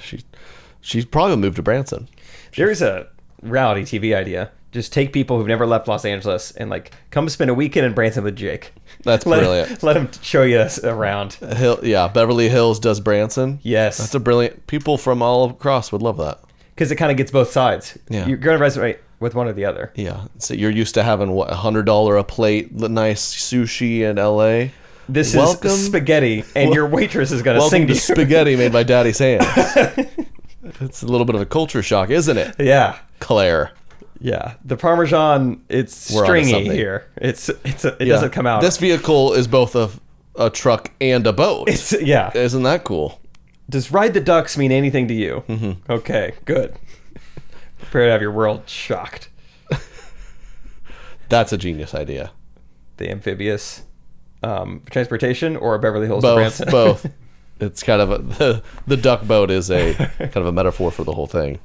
she's probably gonna move to Branson. There's a reality TV idea. Just take people who've never left Los Angeles and like come spend a weekend in Branson with Jake. That's brilliant. Let him show you around. Beverly Hills does Branson. Yes. That's a brilliant. People from all across would love that. Because it kind of gets both sides. Yeah. You're going to resonate with one or the other. Yeah. So you're used to having $100 a plate, nice sushi in LA. This is spaghetti, and your waitress is going to sing to you. Spaghetti made by Daddy's hands. It's a little bit of a culture shock, isn't it? Yeah. Claire. Yeah, the Parmesan, it's stringy here. It doesn't come out. This vehicle is both a truck and a boat. Yeah. Isn't that cool? Does ride the ducks mean anything to you? Mm-hmm. Okay, good. Prepare to have your world shocked. That's a genius idea. The amphibious transportation or Beverly Hills to Branson? Both. It's kind of the duck boat is a kind of a metaphor for the whole thing.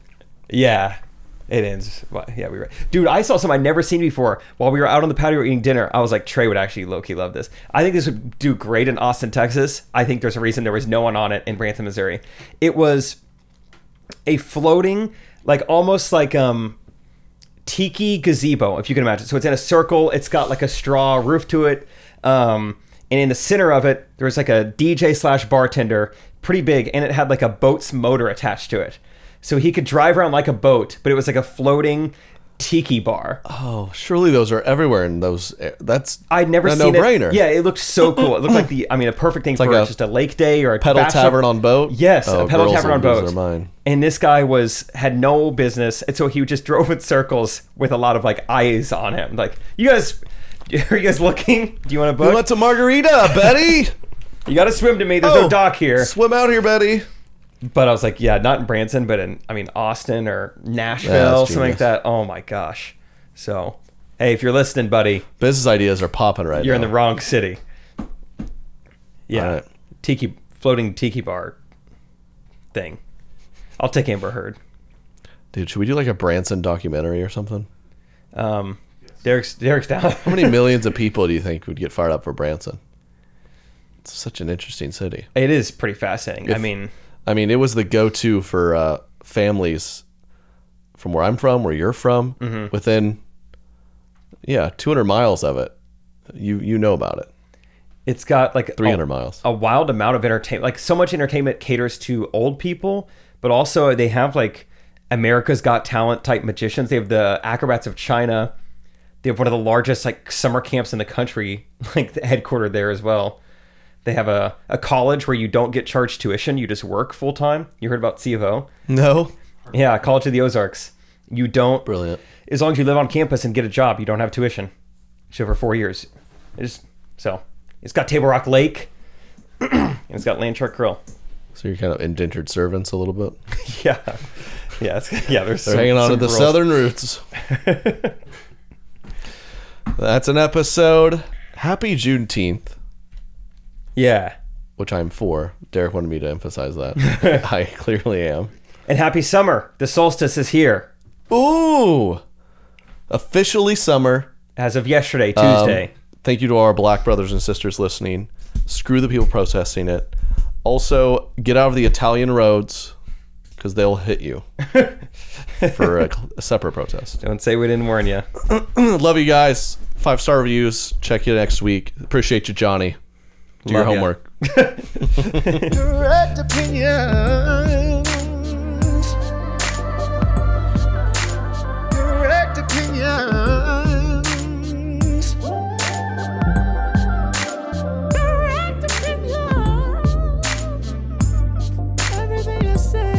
Yeah. It ends. Well, yeah, we were. Dude, I saw something I'd never seen before while we were out on the patio eating dinner. I was like, Trey would actually low-key love this. I think this would do great in Austin, Texas. I think there's a reason there was no one on it in Branson, Missouri. It was a floating, like almost like tiki gazebo, if you can imagine. So it's in a circle. It's got like a straw roof to it. And in the center of it, there's like a DJ / bartender, pretty big, and it had like a boat's motor attached to it. So he could drive around like a boat, but it was like a floating tiki bar. Oh, surely those are everywhere in those. That's I'd never a seen no-brainer. it. Yeah, it looked so cool. It looked like a perfect thing for like just a lake day or a pedal bachelor- tavern on boat. Yes, a pedal girls tavern on will lose boat. their mind. And this guy had no business, and so he just drove in circles with a lot of like eyes on him. Like, are you guys looking? Do you want to book? We went to Margarita, Betty. You got to swim to me. There's no dock here. Swim out here, Betty. But I was like, yeah, not in Branson, but in Austin or Nashville, something like that. Oh my gosh. So, hey, if you're listening, buddy, Business ideas are popping right now. you're in the wrong city. Yeah, All right. Floating tiki bar thing. I'll take Amber Heard. Dude, should we do like a Branson documentary or something? Derek's down. How many millions of people do you think would get fired up for Branson? It's such an interesting city. It is pretty fascinating. I mean, it was the go-to for families from where I'm from, where you're from, within 200 miles of it. You know about it. It's got like 300 miles. A wild amount of entertainment. Like, so much entertainment caters to old people, but also they have like America's Got Talent type magicians. They have the Acrobats of China. They have one of the largest like summer camps in the country, like the headquartered there as well. They have a college where you don't get charged tuition. You just work full time. You heard about C of O? No. Yeah, College of the Ozarks. You don't. Brilliant. As long as you live on campus and get a job, you don't have tuition. It's over 4 years. It's got Table Rock Lake. And it's got Land Shark Grill. So you're kind of indentured servants a little bit. Yeah. Yeah. They're hanging on to the southern roots. That's an episode. Happy Juneteenth. Yeah. Which I'm for. Derek wanted me to emphasize that. I clearly am. And happy summer. The solstice is here. Ooh. Officially summer. As of yesterday, Tuesday. Thank you to our black brothers and sisters listening. Screw the people protesting it. Also, get out of the Italian roads because they'll hit you for a separate protest. Don't say we didn't warn you. Love you guys. 5-star reviews. Check you next week. Appreciate you, Johnny. Do your Love ya. homework. Correct opinions. Correct opinions. Correct opinions. Everything you say.